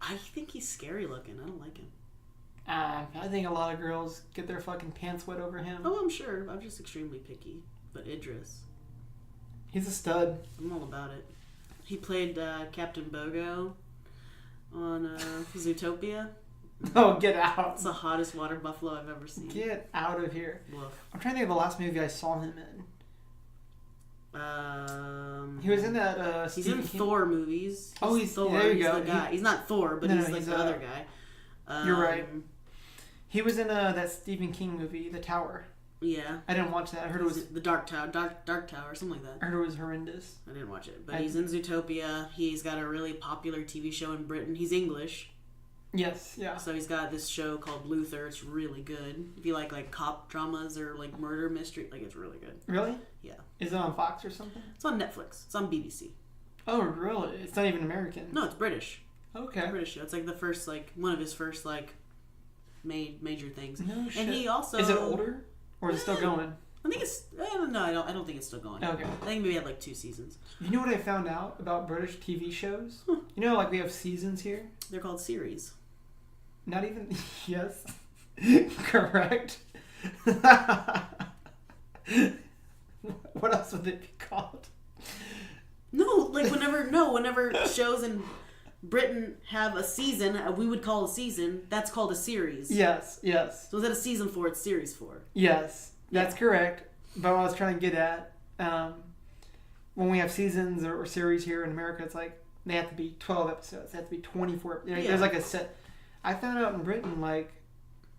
I think he's scary looking. I don't like him. I think a lot of girls get their fucking pants wet over him. Oh, I'm sure. I'm just extremely picky. But Idris, He's a stud. I'm all about it. He played Captain Bogo on Zootopia. Oh, get out. It's the hottest water buffalo I've ever seen. Get out of here. Woof. I'm trying to think of the last movie I saw him in. He was in that He's Stephen in King. Thor movies. He's Thor. there you he's go. the guy. He's not Thor, but he's like he's the other guy. You're right. He was in that Stephen King movie, The Tower. Yeah. I didn't watch that. I heard it was The Dark Tower, Dark Tower, something like that. I heard it was horrendous. I didn't watch it, but he's in Zootopia. He's got a really popular TV show in Britain. He's English. Yes, yeah. So he's got this show called Luther. It's really good. If you like cop dramas or like murder mystery, like it's really good. Really? Yeah. Is it on Fox or something? It's on Netflix. It's on BBC. Oh, really? It's not even American. No, it's British. Okay. It's a British show. It's like the first, like one of his first like major things. No shit. And he also Is it older or is it still going? I think it's no, I don't think it's still going. Okay. I think maybe it had like 2 seasons. You know what I found out about British TV shows? You know, like we have seasons here. They're called series. Not even yes, correct. What else would it be called? No, like whenever shows in Britain have a season, we would call a season. That's called a series. Yes. So instead of season 4, it's series 4. Yes, that's correct. But what I was trying to get at, when we have seasons or series here in America, it's like they have to be 12 episodes. They have to be 24. You know, Yeah. There's like a set. I found out in Britain, like,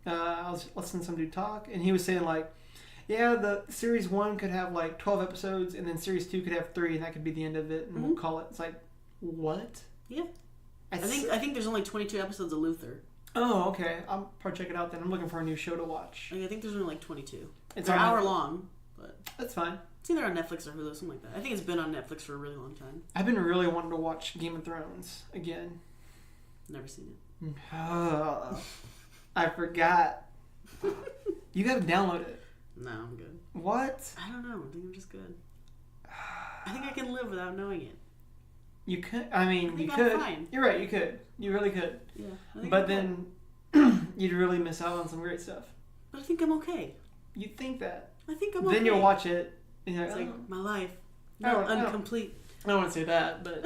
I was listening to some dude talk, and he was saying, like, yeah, the series 1 could have like 12 episodes, and then series 2 could have 3, and that could be the end of it, and we'll call it. It's like, what? Yeah. I think there's only 22 episodes of Luther. Oh, okay. I'll probably check it out then. I'm looking for a new show to watch. I think there's only like 22. It's an on hour Netflix. long, but That's fine. it's either on Netflix or Hulu, something like that. I think it's been on Netflix for a really long time. I've been really wanting to watch Game of Thrones again. Never seen it. I forgot. You gotta download it. No, I'm good. What? I don't know. I think I'm just good. I think I can live without knowing it. You could. I mean, I think you I'm could. fine. You're right. You could. You really could. Yeah. I think But I'm then you'd really miss out on some great stuff. But I think I'm okay. You'd think that. I think I'm okay. Then you'll watch it. And you're It's like, like my life. Oh, Not no. incomplete. I don't want to say that, but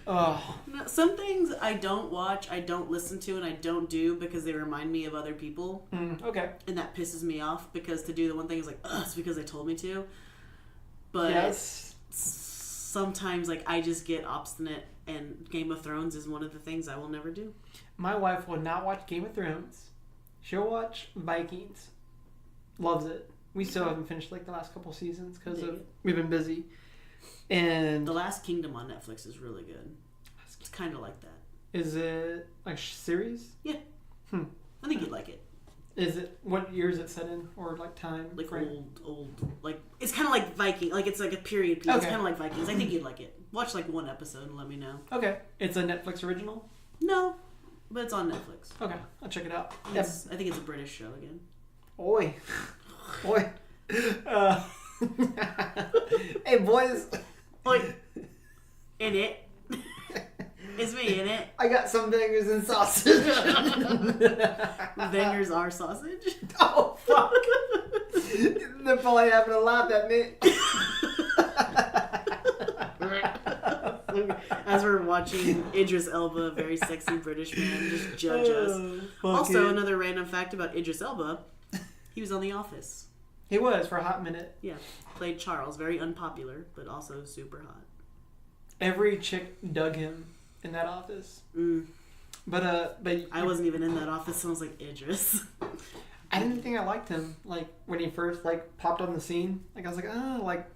oh, No, some things I don't watch, I don't listen to, and I don't do because they remind me of other people. Okay. And that pisses me off because to do the one thing is like, ugh, it's because they told me to. But Yes. sometimes like I just get obstinate, and Game of Thrones is one of the things I will never do. My wife will not watch Game of Thrones. She'll watch Vikings. Loves it. We still haven't finished like the last couple seasons because we've been busy. And The Last Kingdom on Netflix is really good. It's kind of like that. Is it like a series? Yeah. I think you'd like it. Is it, what year is it set in, or like time? Like frame? old, like it's kind of like Viking. Like it's like a period piece. It's Okay. kind of like Vikings. I think you'd like it. Watch like one episode and let me know. Okay, it's a Netflix original. No, but it's on Netflix. Okay, I'll check it out. Yes, I think it's a British show again. Oi, oi. Hey boys. Oi, in it. It's me in it. I got some fingers and sausage. Fingers are sausage. Oh fuck! They're probably having a laugh at me. As we're watching Idris Elba, a very sexy British man, just judge us. Also, another random fact about Idris Elba: he was on The Office. He was for a hot minute. Yeah, played Charles, very unpopular, but also super hot. Every chick dug him in that office. But I wasn't even in that office, so I was like, Idris. I didn't think I liked him. Like when he first like popped on the scene, like I was like, oh, like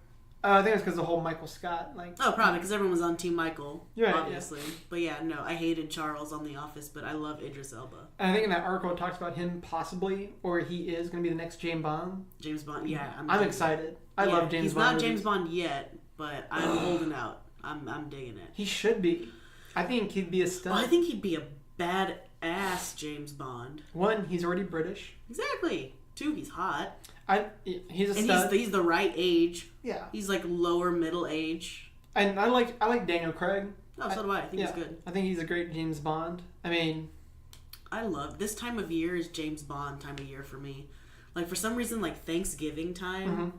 I think it's because the whole Michael Scott, like. Oh, probably because everyone was on Team Michael, Right, obviously. Yeah. But yeah, no, I hated Charles on The Office, but I love Idris Elba. And I think in that article it talks about him possibly, or he is going to be the next James Bond. James Bond, yeah, I'm excited. I love James he's Bond. He's not James Bond yet, but I'm holding out. I'm digging it. He should be. I think he'd be a stud. Well, I think he'd be a badass James Bond. 1, he's already British. Exactly. 2, he's hot. He's a and stud. He's the right age. Yeah. He's like lower middle age. And I like Daniel Craig. Oh, so do I. I think he's good. I think he's a great James Bond. I mean, I love this time of year is James Bond time of year for me. Like for some reason, like Thanksgiving time.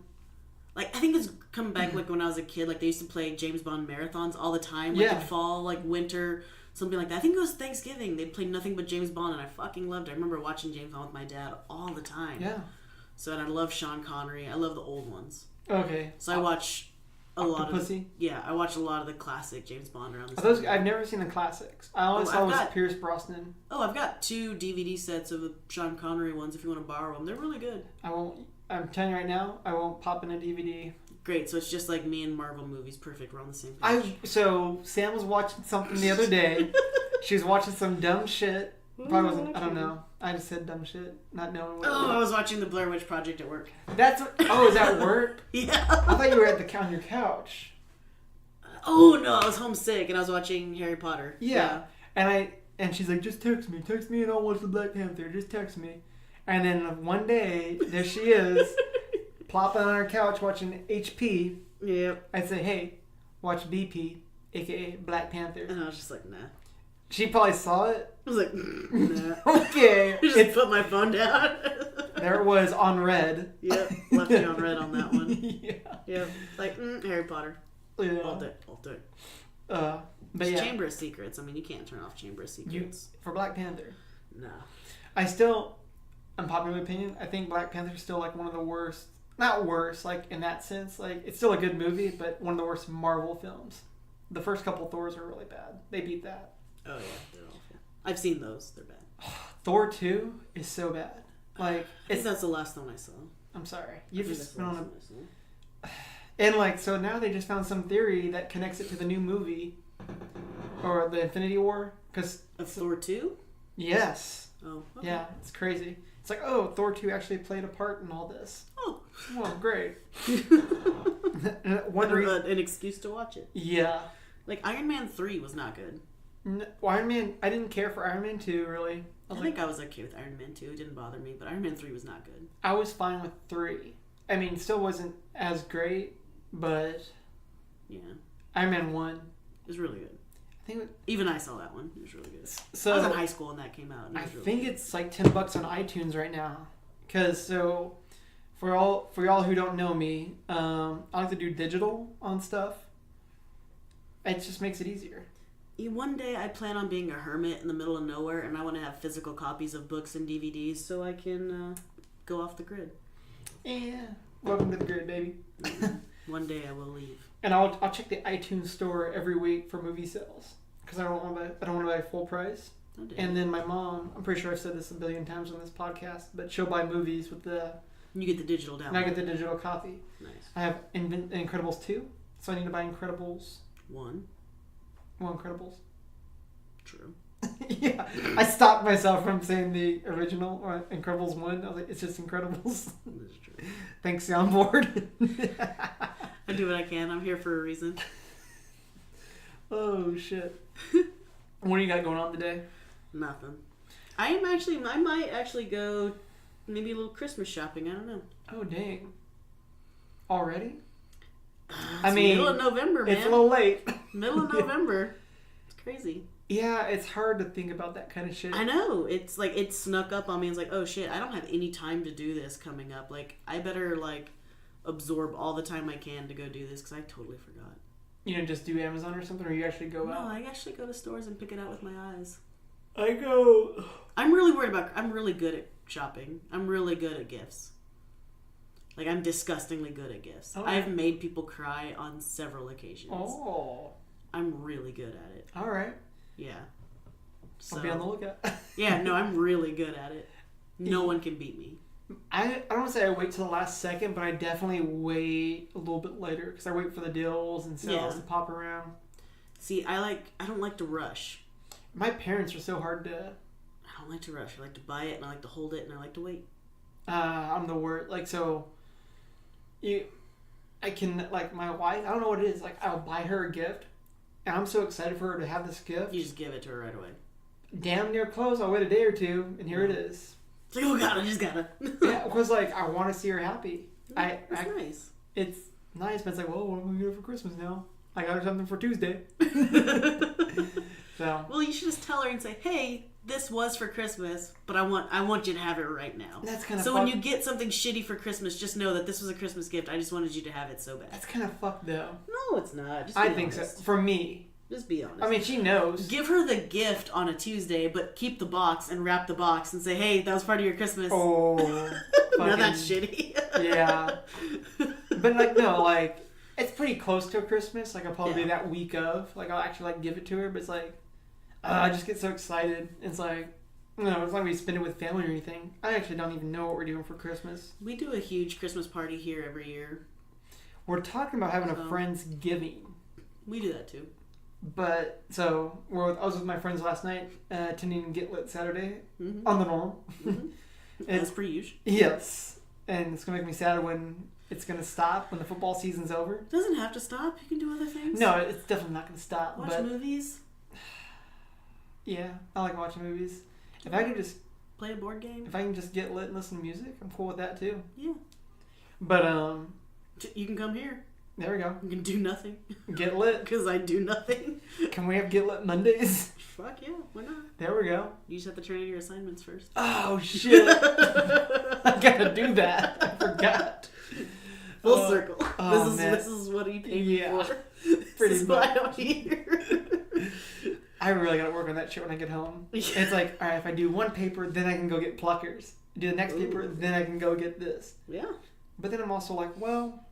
Like I think it's come back like when I was a kid. Like they used to play James Bond marathons all the time. Like in fall, like winter, something like that. I think it was Thanksgiving. They played nothing but James Bond, and I fucking loved it. I remember watching James Bond with my dad all the time. Yeah. So and I love Sean Connery. I love the old ones. Okay. So I watch a lot of. Octopussy? Yeah, I watch a lot of the classic James Bond around this. Those, I've never seen the classics. I only saw was got- Pierce Brosnan. Oh, I've got 2 DVD sets of the Sean Connery ones. If you want to borrow them, they're really good. I'm telling you right now, I won't pop in a DVD. Great, so it's just like me and Marvel movies. Perfect, we're on the same page. So Sam was watching something the other day. She was watching some dumb shit. Probably wasn't. I don't know. I just said dumb shit, not knowing what. I was watching the Blair Witch Project at work. That's. Oh, is that work? Yeah. I thought you were on your couch. Oh no, I was homesick and I was watching Harry Potter. Yeah. And she's like, just text me, and I'll watch the Black Panther. Just text me. And then one day, there she is, plopping on her couch watching HP. Yep. I'd say, hey, watch BP, aka Black Panther. And I was just like, nah. She probably saw it. I was like, nah. Okay. I just put my phone down. There it was on red. Yep. Left you on red on that one. Yeah. Yep. Like, Harry Potter. Yeah. All day. But yeah. Chamber of Secrets. I mean, you can't turn off Chamber of Secrets. For Black Panther. No. I still, unpopular opinion, I think Black Panther is still like one of the worst, not worst, like in that sense, like it's still a good movie, but one of the worst Marvel films. The first couple Thors are really bad. They beat that. Oh yeah, they're awful. I've seen those. They're bad. Thor 2 is so bad. Like, I think that's the last one I saw. I'm sorry. You've That's just the been last on one I saw. And like, so now they just found some theory that connects it to the new movie or the Infinity War. Because Of Thor 2? yes, Oh. Okay. yeah, it's crazy. It's like, oh, Thor 2 actually played a part in all this. Oh. Well, great. One reason, An excuse to watch it. yeah. Like Iron Man 3 was not good. Iron Man. I didn't care for Iron Man 2 really. I think I was okay with Iron Man 2. It didn't bother me, but Iron Man 3 was not good. I was fine with 3. I mean, still wasn't as great, but Yeah. Iron Man 1. It was really good. I think. Even I saw that one. It was really good. So I was in high school when that came out. And it I was really think good. it's like $10 on iTunes right now. Cause so for y'all who don't know me, I like to do digital on stuff. It just makes it easier. One day I plan on being a hermit in the middle of nowhere, and I want to have physical copies of books and DVDs so I can go off the grid. Yeah. Welcome to the grid, baby. One day I will leave. And I'll check the iTunes store every week for movie sales because I don't want to buy full price. Oh, damn. And then my mom, I'm pretty sure I've said this a billion times on this podcast, but she'll buy movies with You get the digital download. and I get the digital copy. Nice. I have Incredibles 2, so I need to buy Incredibles. One. Well, Incredibles. True. Yeah, I stopped myself from saying the original or Incredibles 1. I was like, it's just Incredibles. That's true. Thanks, soundboard. I do what I can. I'm here for a reason. Oh, shit. What do you got going on today? Nothing. I might actually go maybe a little Christmas shopping. I don't know. Oh, dang. Already? It's middle of November, man. It's a little late. Middle of November. It's crazy. Yeah, it's hard to think about that kind of shit. I know. It's like it snuck up on me. It's like, oh shit, I don't have any time to do this coming up. Like, I better like absorb all the time I can to go do this because I totally forgot. You know, just do Amazon or something, or you actually go No, out? I actually go to stores and pick it out with my eyes. I go... I'm really good at shopping. I'm really good at gifts. Like, I'm disgustingly good at gifts. Oh. I've made people cry on several occasions. Oh. I'm really good at it. All right. Yeah. So, I'll be on the lookout. yeah, no, I'm really good at it. No one can beat me. I don't want to say I wait till the last second, but I definitely wait a little bit later because I wait for the deals and sales Yeah. to pop around. See, I don't like to rush. My parents are so hard to... I don't like to rush. I like to buy it and I like to hold it and I like to wait. I'm the word. Like, so... I can, like, my wife, I don't know what it is. Like, I'll buy her a gift, and I'm so excited for her to have this gift. You just give it to her right away. Damn near close. I'll wait a day or two, and here it is. It's like, oh god, I just gotta. Yeah, because, like, I want to see her happy. It's nice. It's nice, but it's like, well, what am I going to get her for Christmas now? I got her something for Tuesday. So. Well, you should just tell her and say, hey, this was for Christmas, but I want you to have it right now. That's kind of So when you get something shitty for Christmas, just know that this was a Christmas gift. I just wanted you to have it so bad. That's kind of fucked, though. No, it's not. Just be I honest. think so. For me. Just be honest. I mean, she knows. Give her the gift on a Tuesday, but keep the box and wrap the box and say, hey, that was part of your Christmas. Oh. Now that's shitty. Yeah. But, like, no, like, it's pretty close to Christmas. Like, I'll probably be that week of. Like, I'll actually, like, give it to her. But it's like, I just get so excited. It's like, no, it's not like we spend it with family or anything. I actually don't even know what we're doing for Christmas. We do a huge Christmas party here every year. We're talking about having a Friendsgiving. We do that too. But, so, I was with my friends last night, attending Get Lit Saturday Mm-hmm. on the norm. Mm-hmm. That's per usual. Yes. And it's going to make me sad when it's going to stop, when the football season's over. It doesn't have to stop. You can do other things. No, it's definitely not going to stop. Watch but movies. Yeah, I like watching movies. If I could just play a board game. If I can just get lit and listen to music, I'm cool with that too. Yeah. But you can come here. there we go. You can do nothing. Get lit. Because I do nothing. Can we have Get Lit Mondays? Fuck yeah, why not? There we go. You just have to turn in your assignments first. Oh shit! I gotta do that. I forgot. Full circle. Oh, This is what he paid me for. Pretty This is much. why I'm here. I really gotta work on that shit when I get home. It's like, alright, if I do one paper, then I can go get pluckers. Do the next paper, then I can go get this. Yeah. But then I'm also like, well,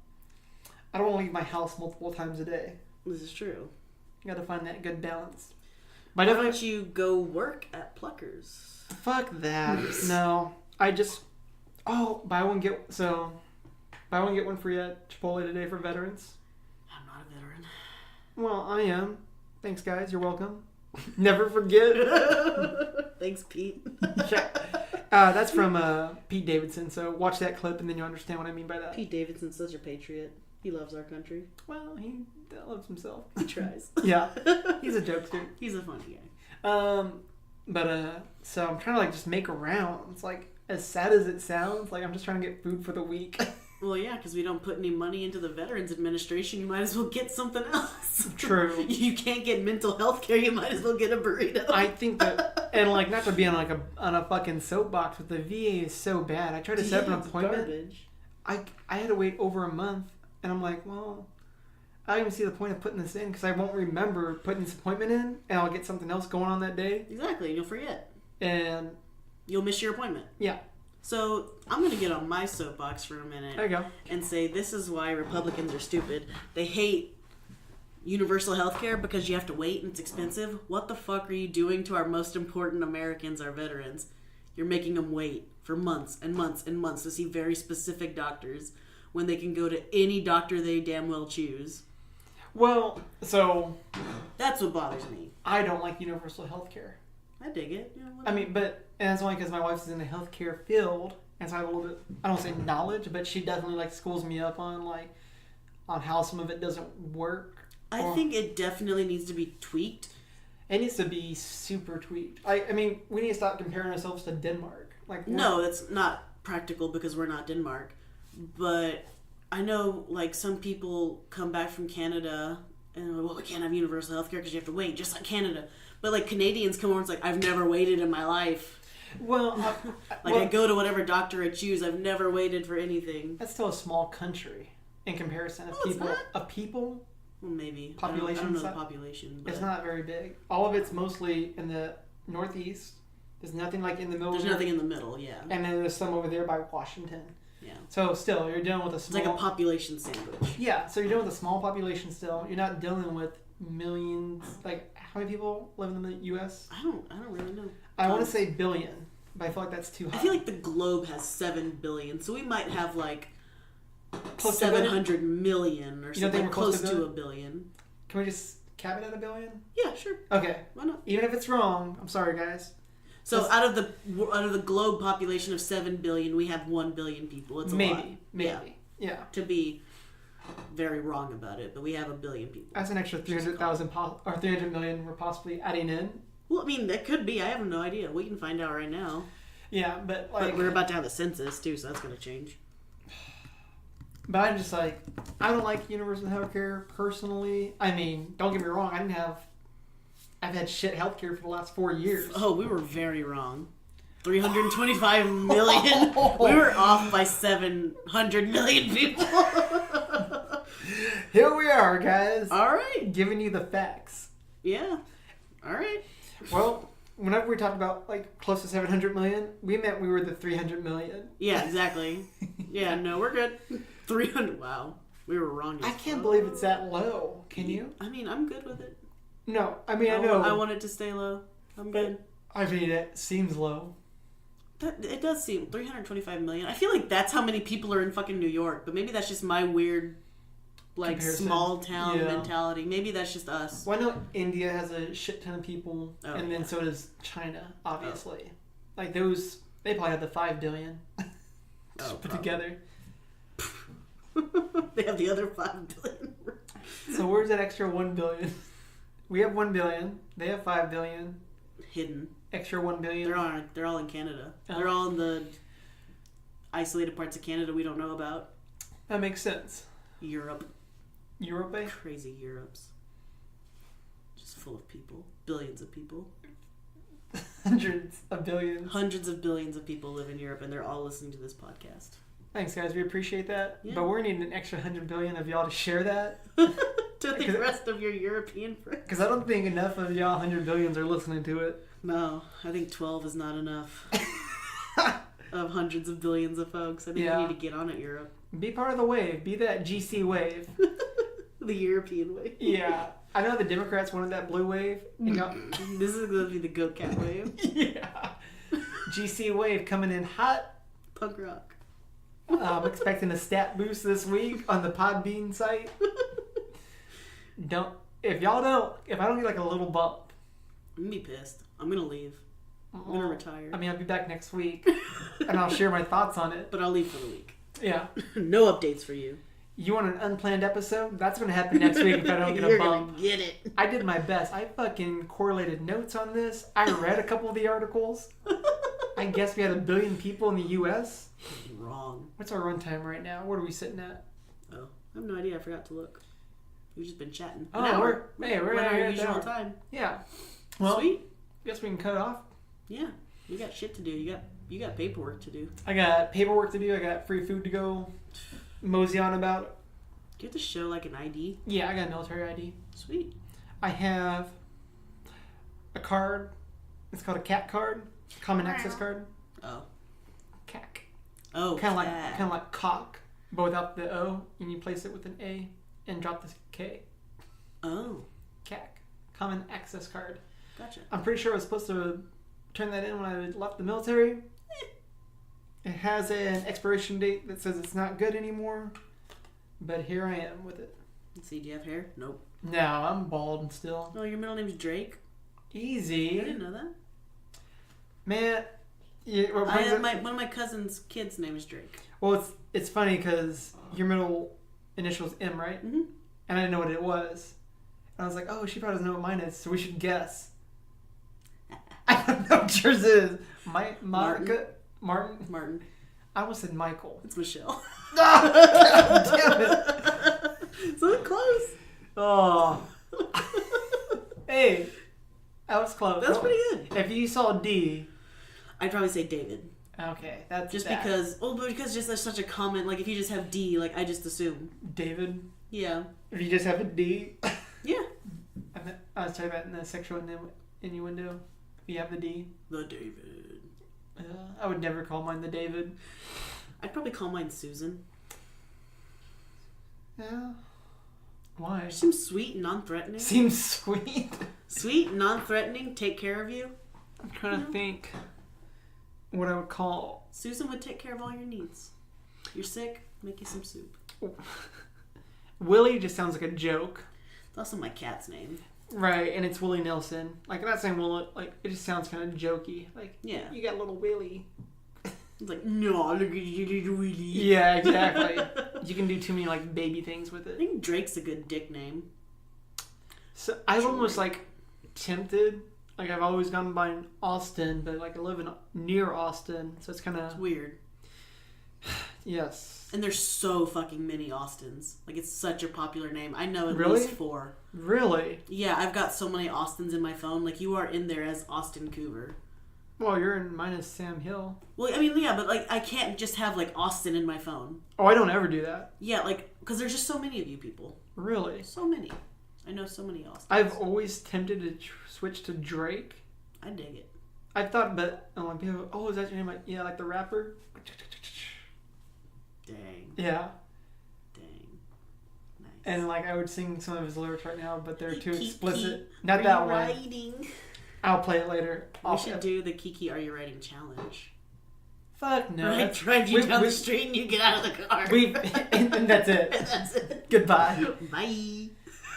I don't want to leave my house multiple times a day. This is true. You gotta find that good balance. But Why don't you go work at Pluckers? Fuck that. No. I just... Oh, buy one get one free at Chipotle today for veterans. I'm not a veteran. Well, I am. Thanks, guys. You're welcome. Never forget. Thanks, Pete. That's from Pete Davidson, so watch that clip and then you'll understand what I mean by that. Pete Davidson's such a patriot. He loves our country. Well, he loves himself. He tries. Yeah. He's a jokester. He's a funny guy. So I'm trying to like just make rounds. Like, as sad as it sounds, like I'm just trying to get food for the week. Well, yeah, because we don't put any money into the Veterans Administration. You might as well get something else. True. You can't get mental health care. You might as well get a burrito. I think that, and like not to be on like on a fucking soapbox, but the VA is so bad. I tried to set up an appointment. Garbage. I had to wait over a month, and I'm like, well, I don't even see the point of putting this in because I won't remember putting this appointment in, and I'll get something else going on that day. Exactly. You'll forget. And You'll miss your appointment. yeah, So I'm going to get on my soapbox for a minute There you go. and say this is why Republicans are stupid. They hate universal health care because you have to wait and it's expensive. What the fuck are you doing to our most important Americans, our veterans? You're making them wait for months and months and months to see very specific doctors when they can go to any doctor they damn well choose. Well, so That's what bothers me. I don't like universal health care. I dig it. You know, I mean, but and that's only because my wife's in the healthcare field, and so I have a little bit, I don't say knowledge, but she definitely like schools me up on how some of it doesn't work. I think it definitely needs to be tweaked. It needs to be super tweaked. I mean, we need to stop comparing ourselves to Denmark. Like No, that's not practical because we're not Denmark. But I know, like, some people come back from Canada and they're like, well, we can't have universal health care because you have to wait, just like Canada. But, like, Canadians come over and it's like, I've never waited in my life. Well, I go to whatever doctor I choose. I've never waited for anything. that's still a small country in comparison of No, it's people. not. Of people, Well, maybe. Population I don't know the size? population. But it's not very big. All of it's mostly in the northeast. There's nothing like in the middle. There's nothing in the middle, yeah. And then there's some over there by Washington. Yeah. So still, you're dealing with a It's small. like a population sandwich. Yeah, so you're dealing with a small population still. You're not dealing with millions. Like, how many people live in the U.S.? I don't really know. I want to say billion, but I feel like that's too high. I feel like the globe has 7 billion, so we might have like Close to a billion? 700 million or You don't think something we're close close to to a billion. Can we just cap it at a billion? Yeah, sure. Okay. Why not? Even if it's wrong, I'm sorry, guys. So out of the globe population of 7 billion, we have 1 billion people. It's a lot. Maybe. Yeah. To be very wrong about it, but we have 1 billion people. That's an extra 300,000 or 300 million we're possibly adding in. Well, I mean, that could be. I have no idea. We can find out right now. Yeah, but like, But we're about to have a census too, so that's going to change. but I'm just like, I don't like universal healthcare personally. I mean, don't get me wrong. I've had shit healthcare for the last 4 years. Oh, we were very wrong. 325 million. We were off by 700 million people. Here we are, guys. All right. Giving you the facts. Yeah. All right. Well, whenever we talked about like close to 700 million, we meant we were the 300 million. Yeah, exactly. Yeah, no, we're good. 300. Wow. We were wrong. I can't believe it's that low. Can you? I mean, I'm good with it. No, I mean, I know. I want it to stay low. I'm good. I mean, it seems low. It does seem 325 million. I feel like that's how many people are in fucking New York, but maybe that's just my weird, like, Comparison. small town Yeah. mentality. Maybe that's just us. Well, I know India has a shit ton of people, Oh, and then yeah. so does China, obviously. Like those, they probably have the 5 billion just put together. They have the other 5 billion. So where's that extra 1 billion? We have 1 billion. They have 5 billion. Hidden. Extra 1 billion. They're all in Canada. Oh. They're all in the isolated parts of Canada we don't know about. That makes sense. Europe. Europe, eh? Crazy Europe's. Just full of people. Billions of people. Hundreds of billions. Hundreds of billions of people live in Europe, and they're all listening to this podcast. Thanks, guys. We appreciate that. Yeah. But we're needing an extra 100 billion of y'all to share that. To the rest of your European friends. Because I don't think enough of y'all 100 billions are listening to it. No, I think 12 is not enough. Of hundreds of billions of folks. I think Yeah. we need to get on it, Europe. Be part of the wave. Be that GC wave. The European way. Yeah. I know the Democrats wanted that blue wave. And y'all, This is going to be the goat cat wave. yeah. GC wave coming in hot. Punk rock. I'm expecting a stat boost this week on the Podbean site. If I don't get like a little bump. I'm going to be pissed. I'm going to leave. I'm going to retire. I mean, I'll be back next week and I'll share my thoughts on it. But I'll leave for the week. Yeah. No updates for you. You want an unplanned episode? That's going to happen next week if I don't get a You're bump. gonna get it. I did my best. I fucking correlated notes on this. I read a couple of the articles. I guess we had 1 billion people in the U.S. Wrong. What's our runtime right now? What are we sitting at? Oh, I have no idea. I forgot to look. We've just been chatting. Oh, An we're hour. at our an usual hour. time. Yeah. Well, Sweet. guess we can cut it off. Yeah. You got shit to do. You got paperwork to do. I got paperwork to do. I got free food to go mosey on about. Do you have to show like an ID? Yeah, I got a military ID. Sweet. I have a card. It's called a CAT card. Common Access card. Oh. CAC. Oh, Kind of like cock, but without the O, and you place it with an A and drop the K. Oh, CAC. Common access card. gotcha. I'm pretty sure I was supposed to turn that in when I left the military. It has an expiration date that says it's not good anymore, but here I am with it. Let's see, do you have hair? Nope. No, I'm bald and still. Oh, your middle name's Drake? Easy. I didn't know that. Man, yeah, One of my cousin's kids' name is Drake. well, it's funny because your middle initial's M, right? Mm-hmm. And I didn't know what it was. And I was like, oh, she probably doesn't know what mine is, so we should guess. I don't know what yours is. Martin. I almost said Michael. It's Michelle. God damn it. So close. Oh. Hey, that was close. That's pretty good. If you saw D, I'd probably say David. okay, that's Just that. because just there's such a common, like if you just have D, like I just assume. David. Yeah. If you just have a D. Yeah. I was talking about in the sexual innuendo. If you have the D. The David. I would never call mine the David. I'd probably call mine Susan. Yeah. Why? She seems sweet and non-threatening. Seems sweet. Sweet, non-threatening, take care of you. I'm trying to think what I would call. Susan would take care of all your needs. You're sick, make you some soup. Willie just sounds like a joke. It's also my cat's name. Right, and it's Willie Nelson. Like, I'm not saying Willie, like, it just sounds kind of jokey. Like, Yeah. you got little Willie. It's like, no, look at you, little Willie. Yeah, exactly. You can do too many, like, baby things with I it. think Drake's a good dick name. So, I've almost, like, tempted. Like, I've always gone by Austin, but, like, I live near Austin, so it's kind It's of... weird. Yes. And there's so fucking many Austins. Like, it's such a popular name. I know at Really? least 4. Really? Yeah, I've got so many Austins in my phone. Like, you are in there as Austin Coover. Well, you're in minus Sam Hill. Well, I mean, yeah, but, like, I can't just have, like, Austin in my phone. Oh, I don't ever do that. Yeah, like, because there's just so many of you people. Really? So many. I know so many Austins. I've always tempted to switch to Drake. I dig it. I thought, but when people, oh, is that your name? Like, yeah, like the rapper. Dang. Yeah, Dang. Nice. and like I would sing some of his lyrics right now, but they're too Kiki, explicit. Not that one. Writing. I'll play it later. We should do the Kiki Are You Writing challenge. Fuck no. Right, that's- drive you down the street and you get out of the car. and that's it. That's it. Goodbye. Bye.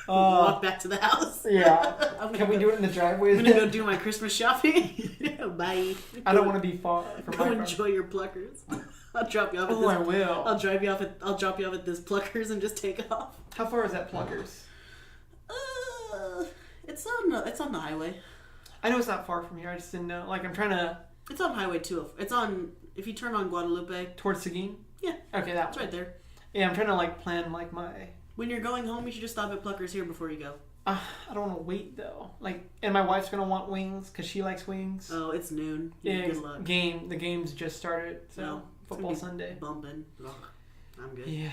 Uh, Walk back to the house. Yeah. Can we do it in the driveway? I'm gonna go do my Christmas shopping. Bye. I don't want to be far from Go my car. enjoy your Pluckers. I'll drop you off at Oh, I this. will. I'll drop you off at this Pluckers and just take off. How far is that Pluckers? It's on the highway. I know it's not far from here. I just didn't know. Like, I'm trying to... It's on Highway 2. It's on, if you turn on Guadalupe. Towards Seguin? Yeah. Okay, that It's one. right there. Yeah, I'm trying to, like, plan, like, my... When you're going home, you should just stop at Pluckers here before you go. I don't want to wait, though. Like, and my wife's going to want wings, because she likes wings. Oh, it's noon. Yeah, Good luck. the game's just started, so No, football it's gonna be Sunday. Bumping. Ugh, I'm good. Yeah.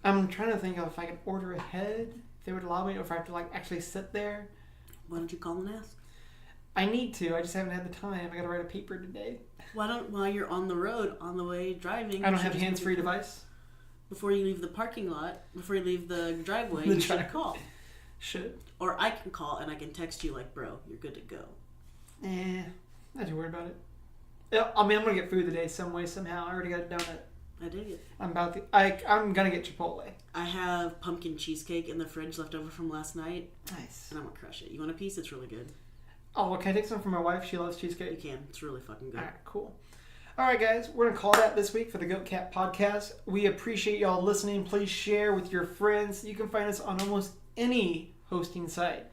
I'm trying to think of if I can order ahead, if they would allow me, or if I have to, like, actually sit there. Why don't you call and ask? I need to. I just haven't had the time. I got to write a paper today. While you're on the road, on the way driving. I you don't should have just hands-free maybe- device. Before you leave the parking lot, before you leave the driveway, The you should drive- call. Should. Or I can call and I can text you like, bro, you're good to go. Not too worried about it. Yeah, I mean, I'm going to get food today some way, somehow. I already got it down at... I dig it. I'm going to get Chipotle. I have pumpkin cheesecake in the fridge left over from last night, Nice. and I'm gonna crush it. You want a piece? It's really good. Oh, can I take some from my wife? She loves You cheesecake. can. It's really fucking good. Alright, cool. Alright, guys, we're going to call that this week for the Goat Cat Podcast. We appreciate y'all listening. Please share with your friends. You can find us on almost any hosting site.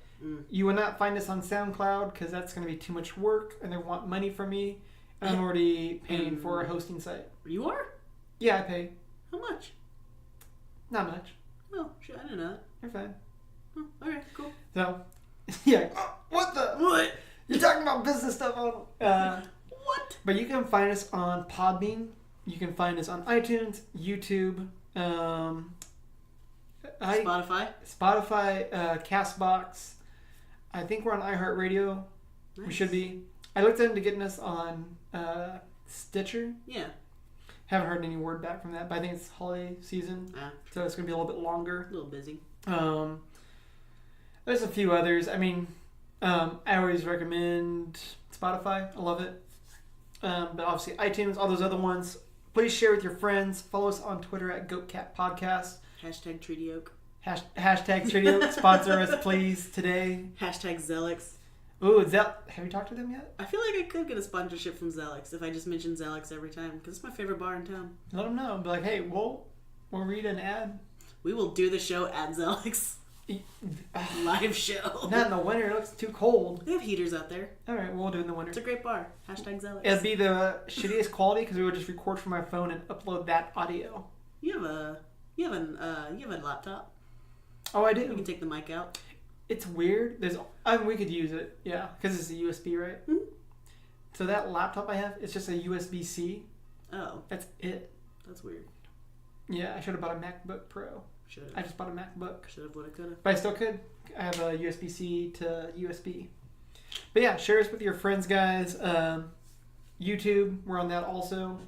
You will not find us on SoundCloud because that's going to be too much work and they want money from me. And I'm already paying for a hosting site. You are? Yeah, I pay. How much? Not much. Oh, shit, I didn't know that. You're fine. Oh, alright, cool. So, yeah. What the? What? You're talking about business stuff on... What? But you can find us on Podbean. You can find us on iTunes, YouTube, Spotify? Spotify, Castbox. I think we're on iHeartRadio. Nice. We should be. I looked into getting us on Stitcher. Yeah. Haven't heard any word back from that, but I think it's holiday season, so it's gonna be a little bit longer. A little busy. There's a few others. I mean, I always recommend Spotify. I love it. But obviously iTunes, all those other ones. Please share with your friends. Follow us on Twitter at GoatCat Podcast. Hashtag Treaty Oak. Hashtag Treaty Oak. Sponsor us, please, today. Hashtag Zelix. Ooh, have you talked to them yet? I feel like I could get a sponsorship from Zelix if I just mention Zelix every time, because it's my favorite bar in town. Let them know. Be like, hey, we'll read an ad. We will do the show at Zelix. Live show. Not in the winter. It looks too cold. They have heaters out there. All right, we'll do it in the winter. It's a great bar. Hashtag Zelix. It'd be the shittiest quality because we would just record from my phone and upload that audio. You have a laptop. Oh, I do. You can take the mic out. It's weird. We could use it, yeah, because it's a USB, right? Mm-hmm. So that laptop I have, it's just a USB-C. Oh, That's it. that's weird. Yeah, I should have bought a MacBook Pro. Should I have. just bought a MacBook, Should have. Would have. Could have. but I still could. I have a USB-C to USB. But yeah, share us with your friends, guys. YouTube, we're on that also.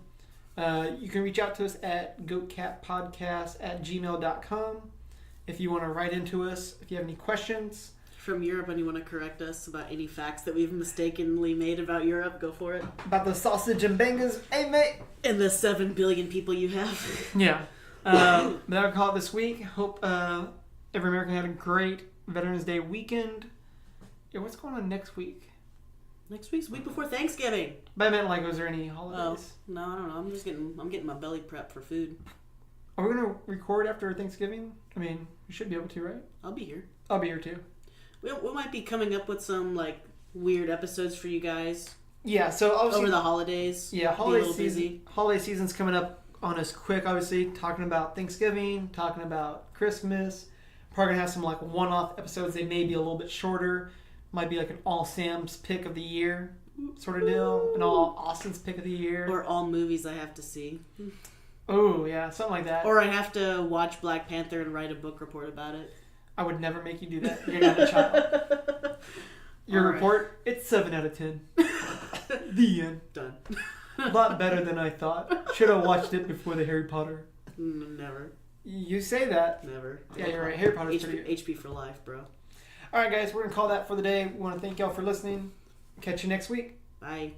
You can reach out to us at goatcatpodcast@gmail.com if you want to write into us. If you have any questions. From Europe, and you want to correct us about any facts that we've mistakenly made about Europe, go for it. About the sausage and bangers. Hey, mate. And the 7 billion people you have. Yeah. But that'll call it this week. Hope every American had a great Veterans Day weekend. Yeah, what's going on next week? Next week's week before Thanksgiving. But I meant, like, was there any holidays? Oh, no, I don't know. I'm getting my belly prepped for food. Are we going to record after Thanksgiving? I mean, we should be able to, right? I'll be here. I'll be here, too. We might be coming up with some, like, weird episodes for you guys. Yeah, so obviously... Over the holidays. Yeah, holiday season's coming up on us quick, obviously. Talking about Thanksgiving, talking about Christmas. Probably going to have some, like, one-off episodes. They may be a little bit shorter. Might be like an all Sam's pick of the year sort of deal. An all Austin's pick of the year. Or all movies I have to see. Oh, yeah, something like that. Or I have to watch Black Panther and write a book report about it. I would never make you do that. You're not a child. Your report, it's 7 out of 10. The end. Done. A lot better than I thought. Should have watched it before the Harry Potter. Never. You say that. Never. Yeah, you're right. Harry Potter's pretty good. HP for life, bro. All right, guys, we're going to call that for the day. We want to thank y'all for listening. Catch you next week. Bye.